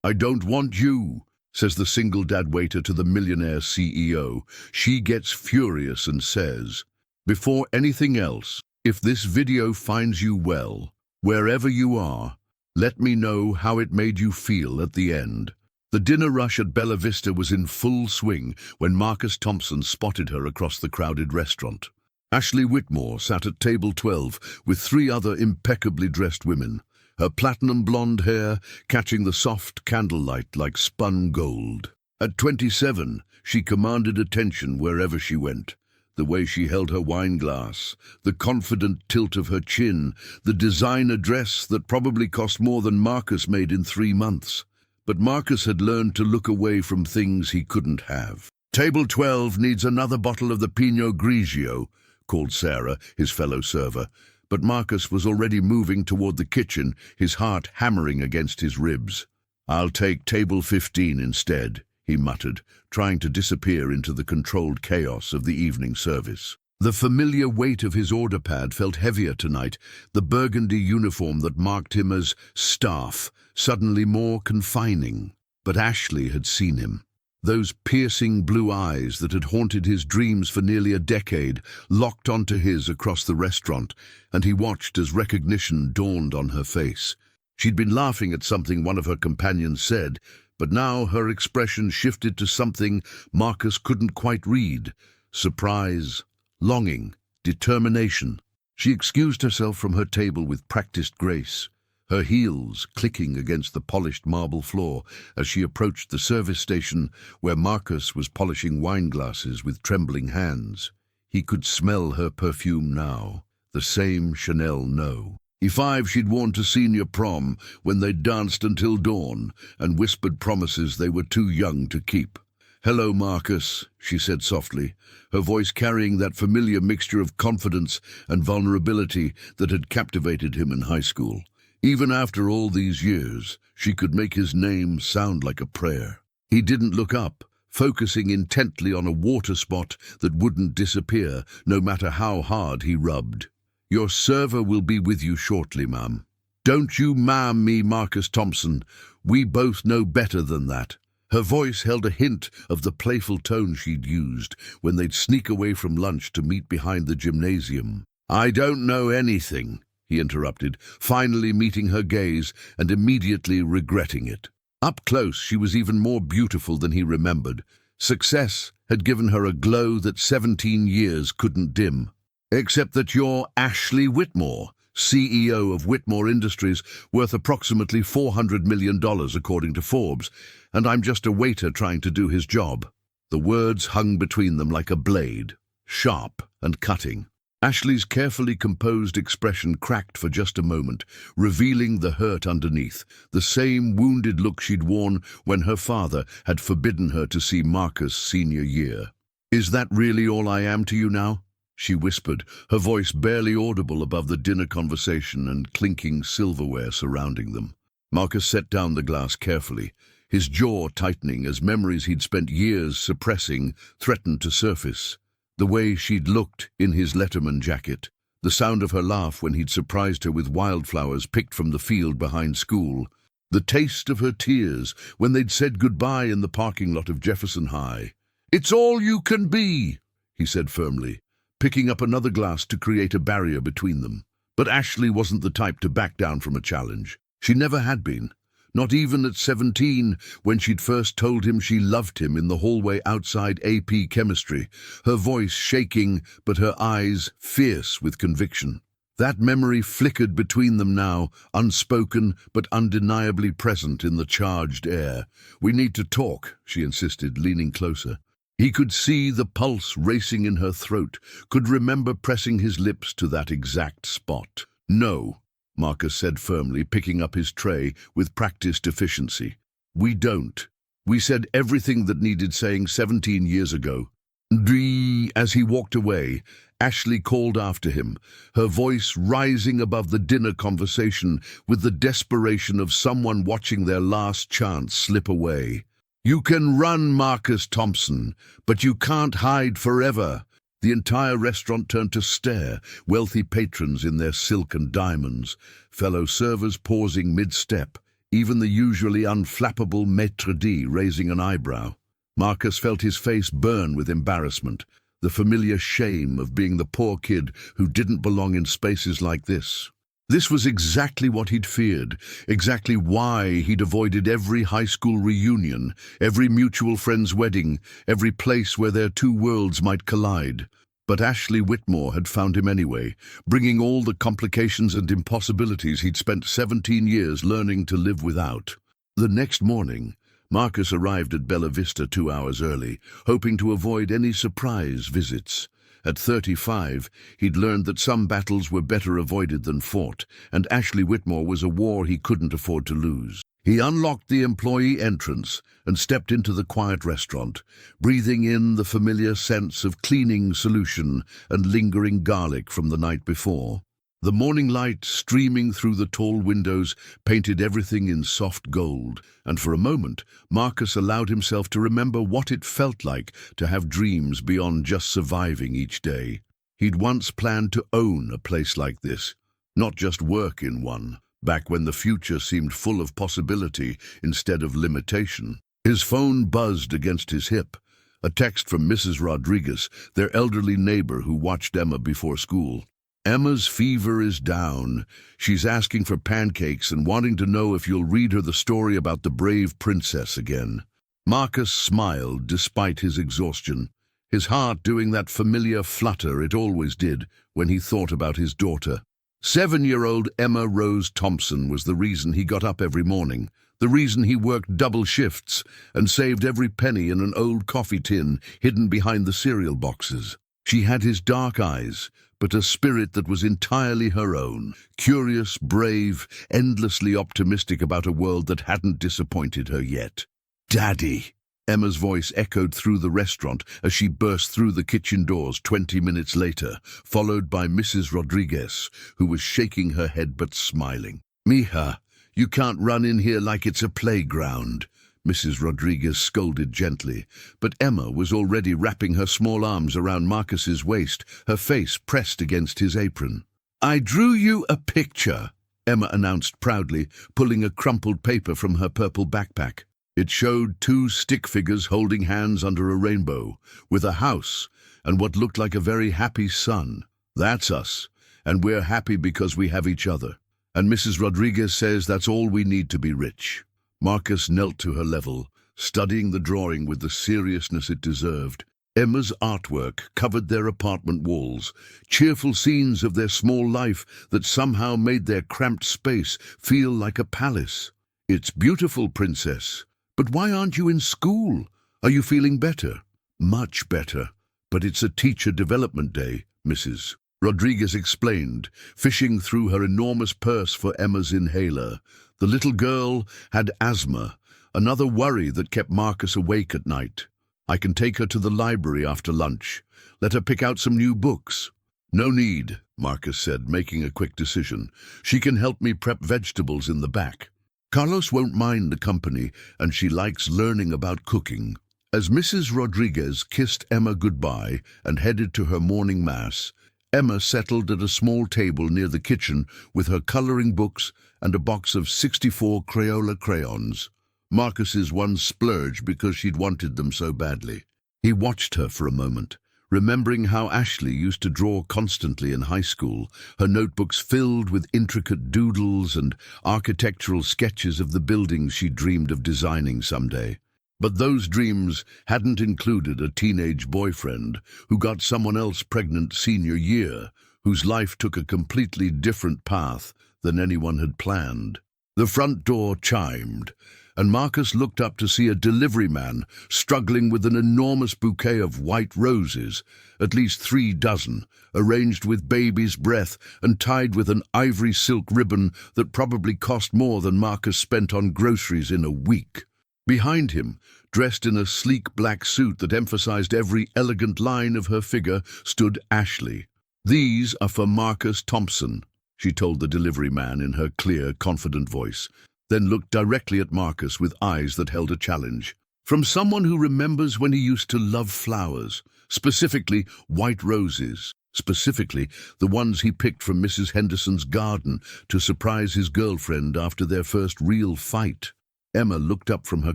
"I don't want you," says the single dad waiter to the Millionaire CEO. She gets furious and says, "Before anything else, if this video finds you well, wherever you are, let me know how it made you feel at the end." The dinner rush at Bella Vista was in full swing when Marcus Thompson spotted her across the crowded restaurant. Ashley Whitmore sat at table 12 with 3 other impeccably dressed women, her platinum blonde hair catching the soft candlelight like spun gold. At 27, she commanded attention wherever she went. The way she held her wine glass, the confident tilt of her chin, the designer dress that probably cost more than Marcus made in 3 months. But Marcus had learned to look away from things he couldn't have. "Table 12 needs another bottle of the Pinot Grigio," called Sarah, his fellow server. But Marcus was already moving toward the kitchen, his heart hammering against his ribs. "I'll take table 15 instead," he muttered, trying to disappear into the controlled chaos of the evening service. The familiar weight of his order pad felt heavier tonight, the burgundy uniform that marked him as staff, suddenly more confining. But Ashley had seen him. Those piercing blue eyes that had haunted his dreams for nearly a decade locked onto his across the restaurant, and he watched as recognition dawned on her face. She'd been laughing at something one of her companions said, but now her expression shifted to something Marcus couldn't quite read: surprise, longing, determination. She excused herself from her table with practiced grace, her heels clicking against the polished marble floor as she approached the service station where Marcus was polishing wine glasses with trembling hands. He could smell her perfume now, the same Chanel No. E5 she'd worn to senior prom when they danced until dawn and whispered promises they were too young to keep. "Hello, Marcus," she said softly, her voice carrying that familiar mixture of confidence and vulnerability that had captivated him in high school. Even after all these years, she could make his name sound like a prayer. He didn't look up, focusing intently on a water spot that wouldn't disappear, no matter how hard he rubbed. "Your server will be with you shortly, ma'am." "Don't you ma'am me, Marcus Thompson. We both know better than that." Her voice held a hint of the playful tone she'd used when they'd sneak away from lunch to meet behind the gymnasium. "I don't know anything," he interrupted, finally meeting her gaze and immediately regretting it. Up close, she was even more beautiful than he remembered. Success had given her a glow that 17 years couldn't dim. "Except that you're Ashley Whitmore, CEO of Whitmore Industries, worth approximately $400 million according to Forbes, and I'm just a waiter trying to do his job." The words hung between them like a blade, sharp and cutting. Ashley's carefully composed expression cracked for just a moment, revealing the hurt underneath, the same wounded look she'd worn when her father had forbidden her to see Marcus' senior year. "Is that really all I am to you now?" she whispered, her voice barely audible above the dinner conversation and clinking silverware surrounding them. Marcus set down the glass carefully, his jaw tightening as memories he'd spent years suppressing threatened to surface. The way she'd looked in his Letterman jacket, the sound of her laugh when he'd surprised her with wildflowers picked from the field behind school, the taste of her tears when they'd said goodbye in the parking lot of Jefferson High. "It's all you can be," he said firmly, picking up another glass to create a barrier between them. But Ashley wasn't the type to back down from a challenge. She never had been. Not even at 17, when she'd first told him she loved him in the hallway outside AP Chemistry, her voice shaking but her eyes fierce with conviction. That memory flickered between them now, unspoken but undeniably present in the charged air. "We need to talk," she insisted, leaning closer. He could see the pulse racing in her throat, could remember pressing his lips to that exact spot. "No," Marcus said firmly, picking up his tray with practiced efficiency. "We don't. We said everything that needed saying 17 years ago." As he walked away, Ashley called after him, her voice rising above the dinner conversation with the desperation of someone watching their last chance slip away. "You can run, Marcus Thompson, but you can't hide forever." The entire restaurant turned to stare, wealthy patrons in their silk and diamonds, fellow servers pausing mid-step, even the usually unflappable maître d' raising an eyebrow. Marcus felt his face burn with embarrassment, the familiar shame of being the poor kid who didn't belong in spaces like this. This was exactly what he'd feared, exactly why he'd avoided every high school reunion, every mutual friend's wedding, every place where their two worlds might collide. But Ashley Whitmore had found him anyway, bringing all the complications and impossibilities he'd spent 17 years learning to live without. The next morning, Marcus arrived at Bella Vista 2 hours early, hoping to avoid any surprise visits. At 35, he'd learned that some battles were better avoided than fought, and Ashley Whitmore was a war he couldn't afford to lose. He unlocked the employee entrance and stepped into the quiet restaurant, breathing in the familiar sense of cleaning solution and lingering garlic from the night before. The morning light streaming through the tall windows painted everything in soft gold, and for a moment Marcus allowed himself to remember what it felt like to have dreams beyond just surviving each day. He'd once planned to own a place like this, not just work in one, back when the future seemed full of possibility instead of limitation. His phone buzzed against his hip, a text from Mrs. Rodriguez, their elderly neighbor who watched Emma before school. Emma's fever is down. She's asking for pancakes and wanting to know if you'll read her the story about the brave princess again. Marcus smiled despite his exhaustion, his heart doing that familiar flutter it always did when he thought about his daughter. 7-year-old Emma Rose Thompson was the reason he got up every morning, the reason he worked double shifts and saved every penny in an old coffee tin hidden behind the cereal boxes. She had his dark eyes, but a spirit that was entirely her own, curious, brave, endlessly optimistic about a world that hadn't disappointed her yet. "Daddy!" Emma's voice echoed through the restaurant as she burst through the kitchen doors 20 minutes later, followed by Mrs. Rodriguez, who was shaking her head but smiling. "Mija, you can't run in here like it's a playground," Mrs. Rodriguez scolded gently, but Emma was already wrapping her small arms around Marcus's waist, her face pressed against his apron. "I drew you a picture," Emma announced proudly, pulling a crumpled paper from her purple backpack. It showed 2 stick figures holding hands under a rainbow, with a house and what looked like a very happy sun. "That's us, and we're happy because we have each other. And Mrs. Rodriguez says that's all we need to be rich." Marcus knelt to her level, studying the drawing with the seriousness it deserved. Emma's artwork covered their apartment walls, cheerful scenes of their small life that somehow made their cramped space feel like a palace. "It's beautiful, Princess. But why aren't you in school? Are you feeling better?" "Much better, but it's a teacher development day, Mrs. Rodriguez explained, fishing through her enormous purse for Emma's inhaler. The little girl had asthma, another worry that kept Marcus awake at night. "I can take her to the library after lunch. Let her pick out some new books." "No need," Marcus said, making a quick decision. "She can help me prep vegetables in the back. Carlos won't mind the company, and she likes learning about cooking." As Mrs. Rodriguez kissed Emma goodbye and headed to her morning mass, Emma settled at a small table near the kitchen with her coloring books and a box of 64 Crayola crayons. Marcus's one splurge because she'd wanted them so badly. He watched her for a moment, remembering how Ashley used to draw constantly in high school, her notebooks filled with intricate doodles and architectural sketches of the buildings she dreamed of designing someday. But those dreams hadn't included a teenage boyfriend who got someone else pregnant senior year, whose life took a completely different path than anyone had planned. The front door chimed, and Marcus looked up to see a delivery man struggling with an enormous bouquet of white roses, at least 3 dozen, arranged with baby's breath and tied with an ivory silk ribbon that probably cost more than Marcus spent on groceries in a week. Behind him, dressed in a sleek black suit that emphasized every elegant line of her figure, stood Ashley. "These are for Marcus Thompson," she told the delivery man in her clear, confident voice, then looked directly at Marcus with eyes that held a challenge. "From someone who remembers when he used to love flowers, specifically white roses." specifically the ones he picked from Mrs. Henderson's garden to surprise his girlfriend after their first real fight. Emma looked up from her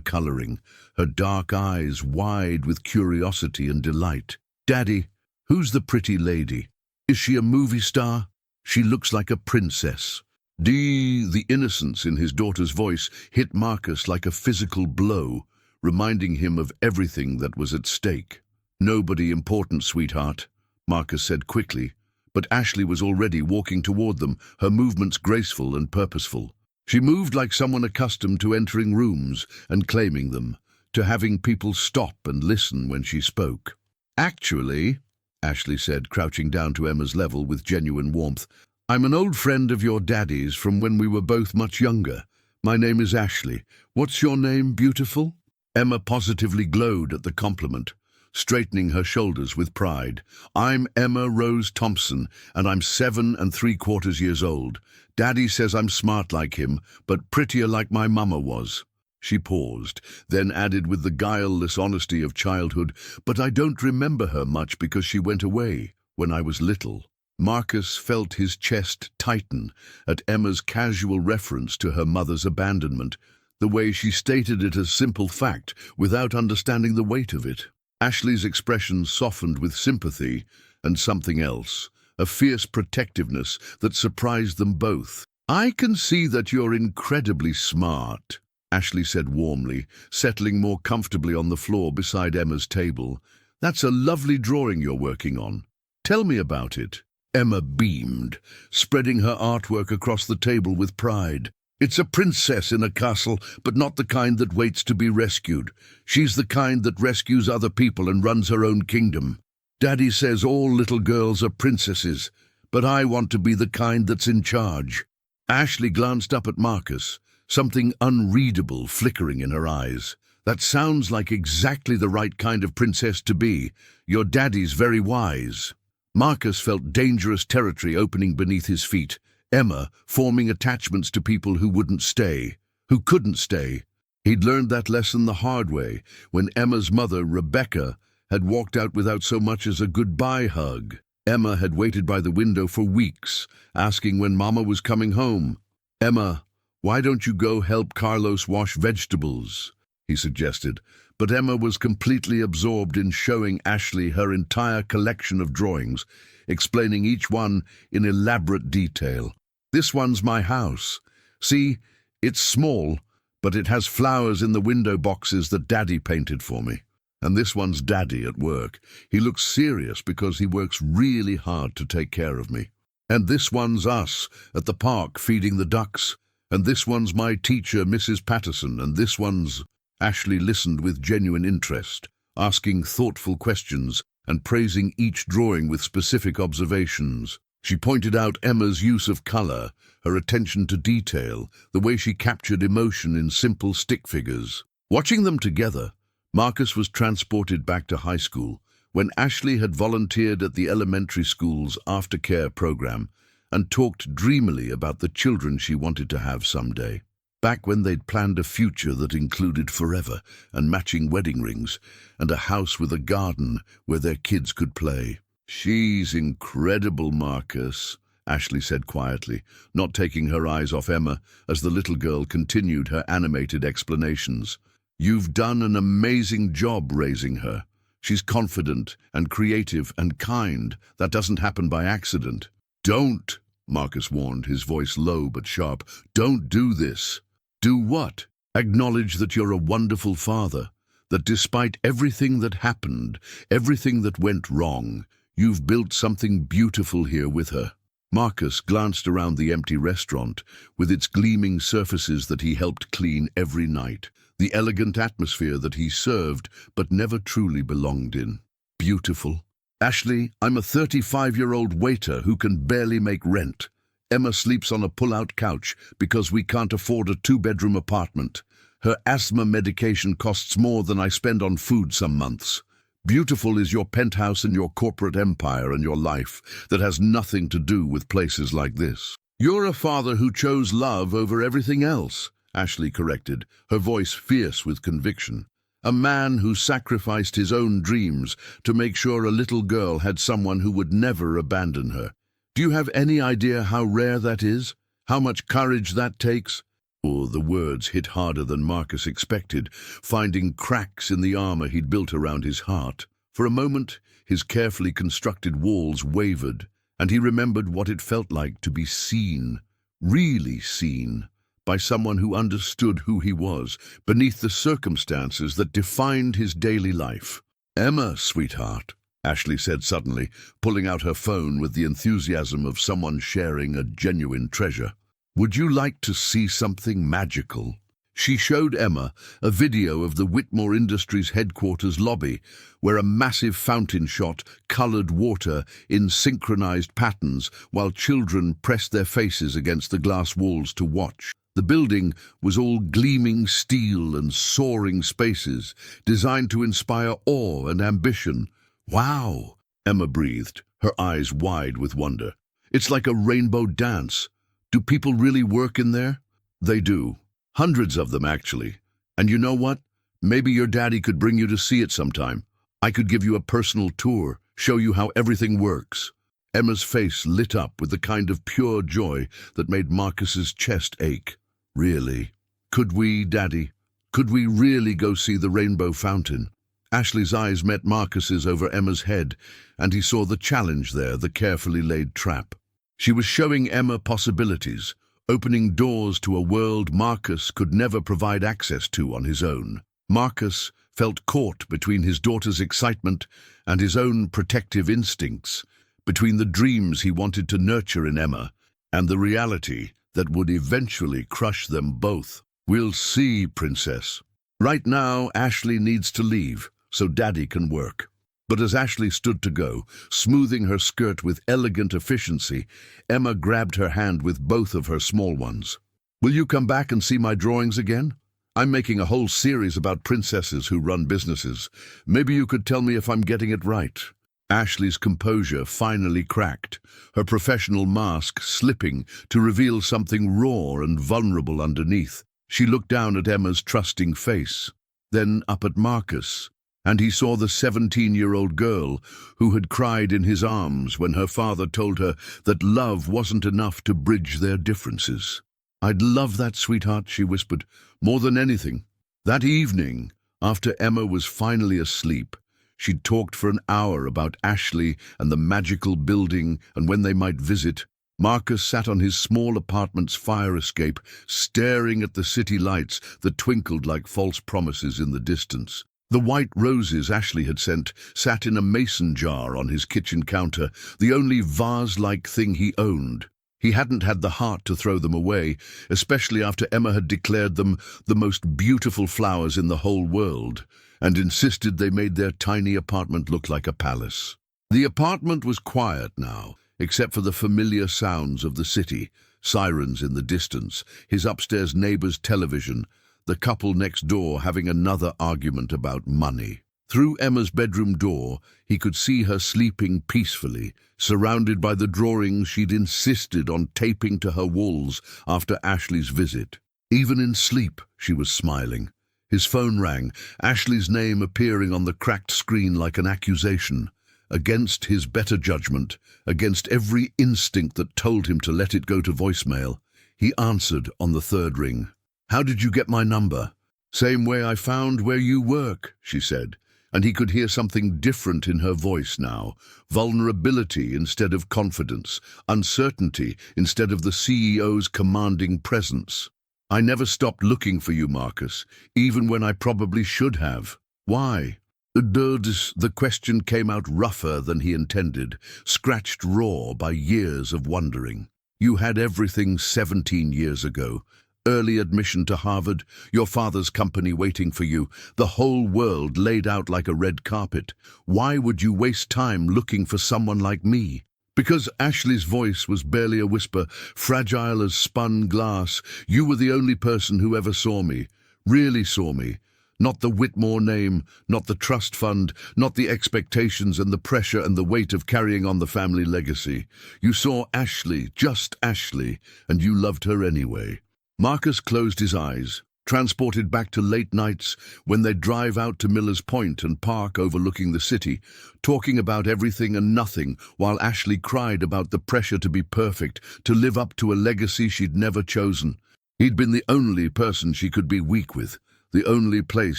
coloring, her dark eyes wide with curiosity and delight. "Daddy, who's the pretty lady? Is she a movie star? She looks like a princess." The innocence in his daughter's voice hit Marcus like a physical blow, reminding him of everything that was at stake. "Nobody important, sweetheart," Marcus said quickly, but Ashley was already walking toward them, her movements graceful and purposeful. She moved like someone accustomed to entering rooms and claiming them, to having people stop and listen when she spoke. "Actually," Ashley said, crouching down to Emma's level with genuine warmth, "I'm an old friend of your daddy's from when we were both much younger. My name is Ashley. What's your name, beautiful?" Emma positively glowed at the compliment, straightening her shoulders with pride. "I'm Emma Rose Thompson, and I'm 7 3/4 years old. Daddy says I'm smart like him, but prettier like my mama was." She paused, then added with the guileless honesty of childhood, "But I don't remember her much because she went away when I was little." Marcus felt his chest tighten at Emma's casual reference to her mother's abandonment, the way she stated it as simple fact without understanding the weight of it. Ashley's expression softened with sympathy and something else, a fierce protectiveness that surprised them both. "I can see that you're incredibly smart," Ashley said warmly, settling more comfortably on the floor beside Emma's table. "That's a lovely drawing you're working on. Tell me about it." Emma beamed, spreading her artwork across the table with pride. "It's a princess in a castle, but not the kind that waits to be rescued. She's the kind that rescues other people and runs her own kingdom. Daddy says all little girls are princesses, but I want to be the kind that's in charge." Ashley glanced up at Marcus, something unreadable flickering in her eyes. "That sounds like exactly the right kind of princess to be. Your daddy's very wise." Marcus felt dangerous territory opening beneath his feet. Emma forming attachments to people who wouldn't stay, who couldn't stay. He'd learned that lesson the hard way when Emma's mother, Rebecca, had walked out without so much as a goodbye hug. Emma had waited by the window for weeks, asking when Mama was coming home. "Emma, why don't you go help Carlos wash vegetables?" he suggested. But Emma was completely absorbed in showing Ashley her entire collection of drawings, explaining each one in elaborate detail. "This one's my house. See, it's small, but it has flowers in the window boxes that Daddy painted for me. And this one's Daddy at work. He looks serious because he works really hard to take care of me. And this one's us at the park feeding the ducks. And this one's my teacher, Mrs. Patterson, and this one's—" Ashley listened with genuine interest, asking thoughtful questions and praising each drawing with specific observations. She pointed out Emma's use of color, her attention to detail, the way she captured emotion in simple stick figures. Watching them together, Marcus was transported back to high school when Ashley had volunteered at the elementary school's aftercare program and talked dreamily about the children she wanted to have someday. Back when they'd planned a future that included forever and matching wedding rings and a house with a garden where their kids could play. "She's incredible, Marcus," Ashley said quietly, not taking her eyes off Emma as the little girl continued her animated explanations. "You've done an amazing job raising her. She's confident and creative and kind. That doesn't happen by accident." "Don't," Marcus warned, his voice low but sharp. "Don't do this." "Do what?" "Acknowledge that you're a wonderful father, that despite everything that happened, everything that went wrong, you've built something beautiful here with her." Marcus glanced around the empty restaurant with its gleaming surfaces that he helped clean every night, the elegant atmosphere that he served but never truly belonged in. "Beautiful. Ashley, I'm a 35-year-old waiter who can barely make rent. Emma sleeps on a pull-out couch because we can't afford a 2-bedroom apartment. Her asthma medication costs more than I spend on food some months. Beautiful is your penthouse and your corporate empire and your life that has nothing to do with places like this." "You're a father who chose love over everything else," Ashley corrected, her voice fierce with conviction. A man who sacrificed his own dreams to make sure a little girl had someone who would never abandon her. Do you have any idea how rare that is? How much courage that takes? Oh, the words hit harder than Marcus expected, finding cracks in the armor he'd built around his heart. For a moment, his carefully constructed walls wavered, and he remembered what it felt like to be seen, really seen, by someone who understood who he was, beneath the circumstances that defined his daily life. "Emma, sweetheart," Ashley said suddenly, pulling out her phone with the enthusiasm of someone sharing a genuine treasure. "Would you like to see something magical?" She showed Emma a video of the Whitmore Industries headquarters lobby, where a massive fountain shot colored water in synchronized patterns while children pressed their faces against the glass walls to watch. The building was all gleaming steel and soaring spaces, designed to inspire awe and ambition. "Wow," Emma breathed, her eyes wide with wonder. "It's like a rainbow dance. Do people really work in there?" "They do. Hundreds of them, actually. And you know what? Maybe your daddy could bring you to see it sometime. I could give you a personal tour, show you how everything works." Emma's face lit up with the kind of pure joy that made Marcus's chest ache. "Really? Could we, Daddy? Could we really go see the rainbow fountain?" Ashley's eyes met Marcus's over Emma's head, and he saw the challenge there, the carefully laid trap. She was showing Emma possibilities, opening doors to a world Marcus could never provide access to on his own. Marcus felt caught between his daughter's excitement and his own protective instincts, between the dreams he wanted to nurture in Emma and the reality that would eventually crush them both. "We'll see, Princess. Right now, Ashley needs to leave so Daddy can work." But as Ashley stood to go, smoothing her skirt with elegant efficiency, Emma grabbed her hand with both of her small ones. "Will you come back and see my drawings again? I'm making a whole series about princesses who run businesses. Maybe you could tell me if I'm getting it right." Ashley's composure finally cracked, her professional mask slipping to reveal something raw and vulnerable underneath. She looked down at Emma's trusting face, then up at Marcus, and he saw the 17-year-old girl who had cried in his arms when her father told her that love wasn't enough to bridge their differences. "I'd love that, sweetheart," she whispered, "more than anything." That evening, after Emma was finally asleep, she'd talked for an hour about Ashley and the magical building and when they might visit. Marcus sat on his small apartment's fire escape, staring at the city lights that twinkled like false promises in the distance. The white roses Ashley had sent sat in a mason jar on his kitchen counter, the only vase-like thing he owned. He hadn't had the heart to throw them away, especially after Emma had declared them the most beautiful flowers in the whole world, and insisted they made their tiny apartment look like a palace. The apartment was quiet now, except for the familiar sounds of the city, sirens in the distance, his upstairs neighbor's television, the couple next door having another argument about money. Through Emma's bedroom door, he could see her sleeping peacefully, surrounded by the drawings she'd insisted on taping to her walls after Ashley's visit. Even in sleep, she was smiling. His phone rang, Ashley's name appearing on the cracked screen like an accusation. Against his better judgment, against every instinct that told him to let it go to voicemail, he answered on the third ring. "How did you get my number?" "Same way I found where you work," she said, and he could hear something different in her voice now, vulnerability instead of confidence, uncertainty instead of the CEO's commanding presence. "I never stopped looking for you, Marcus, even when I probably should have." "Why?" The question came out rougher than he intended, scratched raw by years of wondering. "You had everything 17 years ago. Early admission to Harvard, your father's company waiting for you, the whole world laid out like a red carpet. Why would you waste time looking for someone like me?" Because Ashley's voice was barely a whisper, fragile as spun glass, "You were the only person who ever saw me, really saw me. Not the Whitmore name, not the trust fund, not the expectations and the pressure and the weight of carrying on the family legacy. You saw Ashley, just Ashley, and you loved her anyway." Marcus closed his eyes, transported back to late nights when they'd drive out to Miller's Point and park overlooking the city, talking about everything and nothing, while Ashley cried about the pressure to be perfect, to live up to a legacy she'd never chosen. He'd been the only person she could be weak with, the only place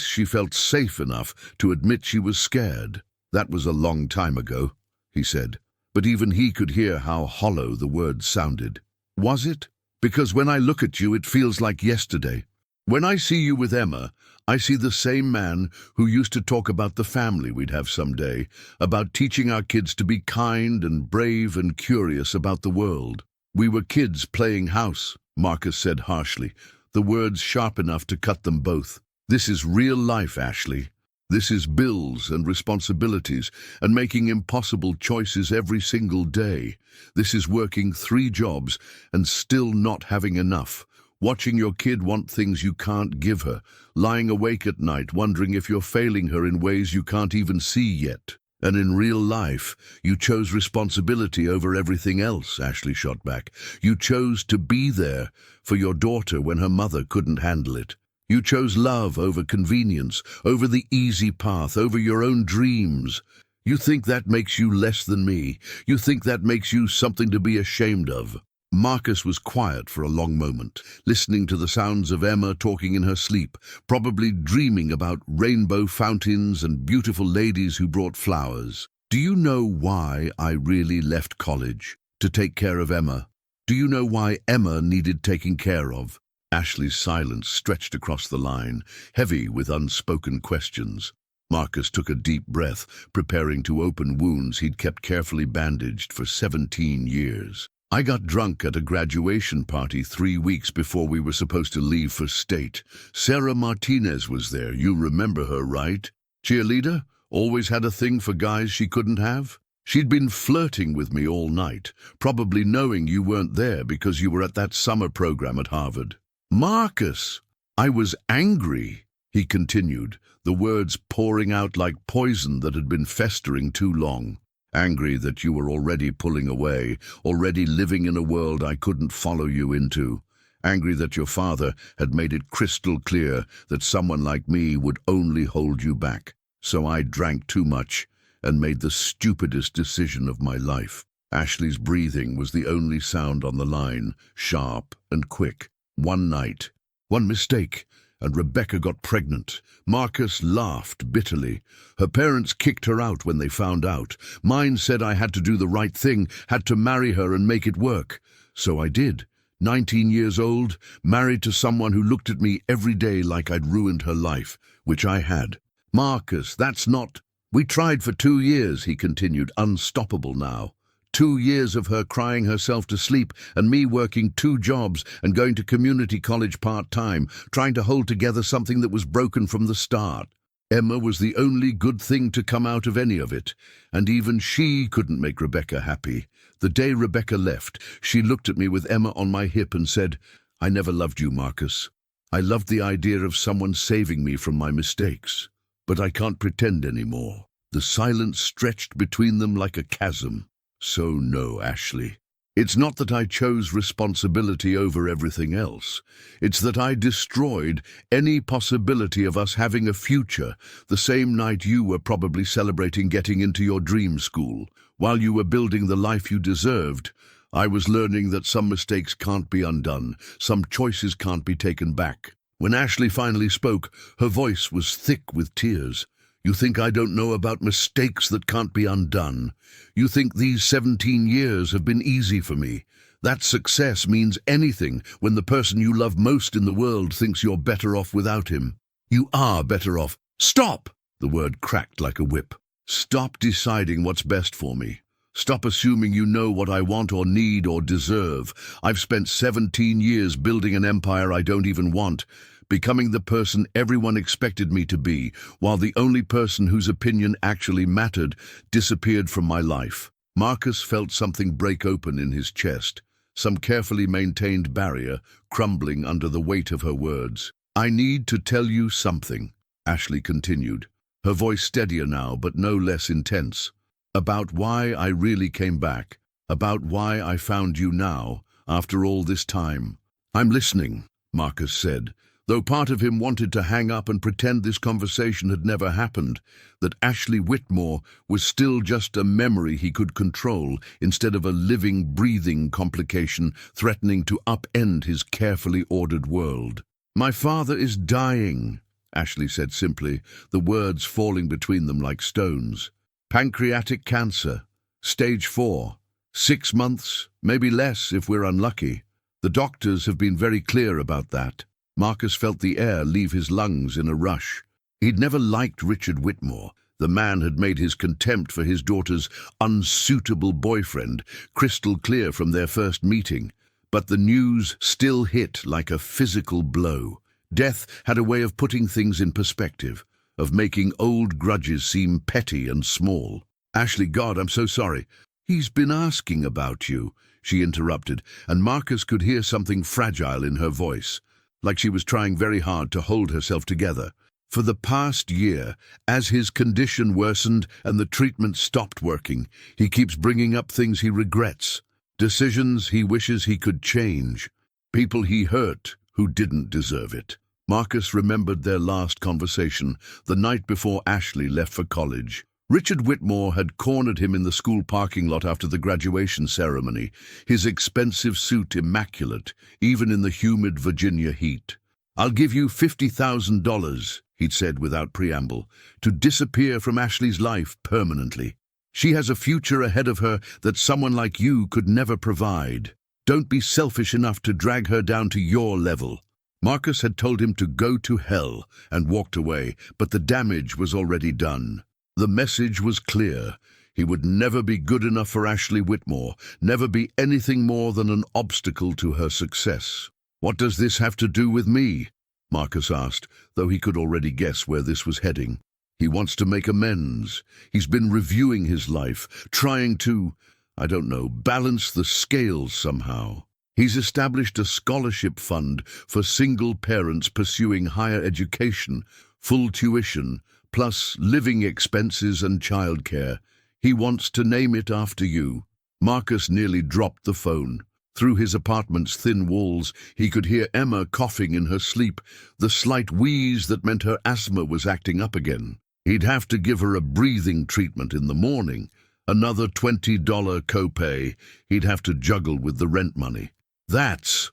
she felt safe enough to admit she was scared. "That was a long time ago," he said, but even he could hear how hollow the words sounded. "Was it? Because when I look at you, it feels like yesterday. When I see you with Emma, I see the same man who used to talk about the family we'd have someday, about teaching our kids to be kind and brave and curious about the world. We were kids playing house," Marcus said harshly, the words sharp enough to cut them both. "This is real life, Ashley. This is bills and responsibilities and making impossible choices every single day. This is working 3 jobs and still not having enough. Watching your kid want things you can't give her, lying awake at night wondering if you're failing her in ways you can't even see yet. And in real life, you chose responsibility over everything else," Ashley shot back. "You chose to be there for your daughter when her mother couldn't handle it. You chose love over convenience, over the easy path, over your own dreams. You think that makes you less than me. You think that makes you something to be ashamed of." Marcus was quiet for a long moment, listening to the sounds of Emma talking in her sleep, probably dreaming about rainbow fountains and beautiful ladies who brought flowers. "Do you know why I really left college? To take care of Emma. Do you know why Emma needed taking care of?" Ashley's silence stretched across the line, heavy with unspoken questions. Marcus took a deep breath, preparing to open wounds he'd kept carefully bandaged for 17 years. "I got drunk at a graduation party 3 weeks before we were supposed to leave for state. Sarah Martinez was there. You remember her, right? Cheerleader? Always had a thing for guys she couldn't have? She'd been flirting with me all night, probably knowing you weren't there because you were at that summer program at Harvard." "Marcus!" "I was angry," he continued, the words pouring out like poison that had been festering too long. "Angry that you were already pulling away, already living in a world I couldn't follow you into. Angry that your father had made it crystal clear that someone like me would only hold you back. So I drank too much and made the stupidest decision of my life." Ashley's breathing was the only sound on the line, sharp and quick. "One night, one mistake, and Rebecca got pregnant." Marcus laughed bitterly. "Her parents kicked her out when they found out. Mine said I had to do the right thing, had to marry her and make it work. So I did. 19 years old, married to someone who looked at me every day like I'd ruined her life, which I had." "Marcus, that's not—" "We tried for 2 years," he continued, unstoppable now. 2 years of her crying herself to sleep and me working 2 jobs and going to community college part-time, trying to hold together something that was broken from the start. Emma was the only good thing to come out of any of it, and even she couldn't make Rebecca happy. The day Rebecca left, she looked at me with Emma on my hip and said, "I never loved you, Marcus. I loved the idea of someone saving me from my mistakes. But I can't pretend anymore." The silence stretched between them like a chasm. "So no, Ashley. It's not that I chose responsibility over everything else. It's that I destroyed any possibility of us having a future the same night you were probably celebrating getting into your dream school. While you were building the life you deserved, I was learning that some mistakes can't be undone, some choices can't be taken back." When Ashley finally spoke, her voice was thick with tears. "You think I don't know about mistakes that can't be undone? You think these 17 years have been easy for me? That success means anything when the person you love most in the world thinks you're better off without him. You are better off." "Stop!" The word cracked like a whip. "Stop deciding what's best for me. Stop assuming you know what I want or need or deserve. I've spent 17 years building an empire I don't even want, becoming the person everyone expected me to be, while the only person whose opinion actually mattered disappeared from my life." Marcus felt something break open in his chest, some carefully maintained barrier crumbling under the weight of her words. "I need to tell you something," Ashley continued, her voice steadier now but no less intense. "About why I really came back, about why I found you now, after all this time." "I'm listening," Marcus said, though part of him wanted to hang up and pretend this conversation had never happened, that Ashley Whitmore was still just a memory he could control instead of a living, breathing complication threatening to upend his carefully ordered world. "My father is dying," Ashley said simply, the words falling between them like stones. "Pancreatic cancer, stage 4, 6 months, maybe less if we're unlucky. The doctors have been very clear about that." Marcus felt the air leave his lungs in a rush. He'd never liked Richard Whitmore. The man had made his contempt for his daughter's unsuitable boyfriend crystal clear from their first meeting. But the news still hit like a physical blow. Death had a way of putting things in perspective, of making old grudges seem petty and small. "Ashley, God, I'm so sorry." "He's been asking about you," she interrupted, and Marcus could hear something fragile in her voice, like she was trying very hard to hold herself together. "For the past year, as his condition worsened and the treatment stopped working, he keeps bringing up things he regrets, decisions he wishes he could change, people he hurt who didn't deserve it." Marcus remembered their last conversation, the night before Ashley left for college. Richard Whitmore had cornered him in the school parking lot after the graduation ceremony, his expensive suit immaculate, even in the humid Virginia heat. "I'll give you $50,000, he'd said without preamble, "to disappear from Ashley's life permanently. She has a future ahead of her that someone like you could never provide. Don't be selfish enough to drag her down to your level." Marcus had told him to go to hell and walked away, but the damage was already done. The message was clear. He would never be good enough for Ashley Whitmore, never be anything more than an obstacle to her success. "What does this have to do with me?" Marcus asked, though he could already guess where this was heading. He wants to make amends. He's been reviewing his life, trying to, balance the scales somehow. He's established a scholarship fund for single parents pursuing higher education, full tuition, plus living expenses and childcare. He wants to name it after you. Marcus nearly dropped the phone. Through his apartment's thin walls, he could hear Emma coughing in her sleep, the slight wheeze that meant her asthma was acting up again. He'd have to give her a breathing treatment in the morning. Another $20 copay he'd have to juggle with the rent money. That's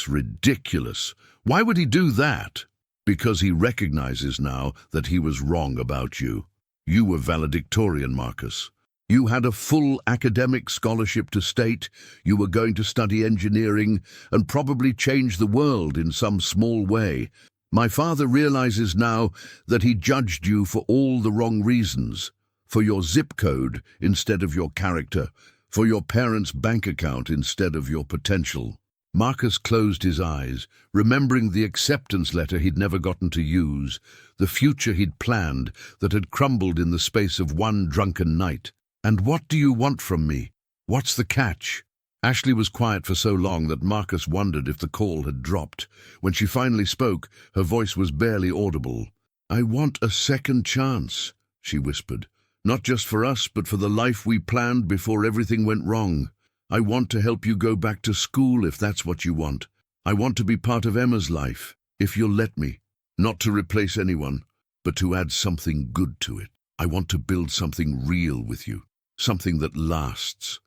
ridiculous. Why would he do that? Because he recognizes now that he was wrong about you. You were valedictorian, Marcus. You had a full academic scholarship to state, you were going to study engineering and probably change the world in some small way. My father realizes now that he judged you for all the wrong reasons, for your zip code instead of your character, for your parents' bank account instead of your potential. Marcus closed his eyes, remembering the acceptance letter he'd never gotten to use, the future he'd planned that had crumbled in the space of one drunken night. "And what do you want from me? What's the catch?" Ashley was quiet for so long that Marcus wondered if the call had dropped. When she finally spoke, her voice was barely audible. "I want a second chance," she whispered. "Not just for us, but for the life we planned before everything went wrong. I want to help you go back to school if that's what you want. I want to be part of Emma's life, if you'll let me. Not to replace anyone, but to add something good to it. I want to build something real with you, something that lasts."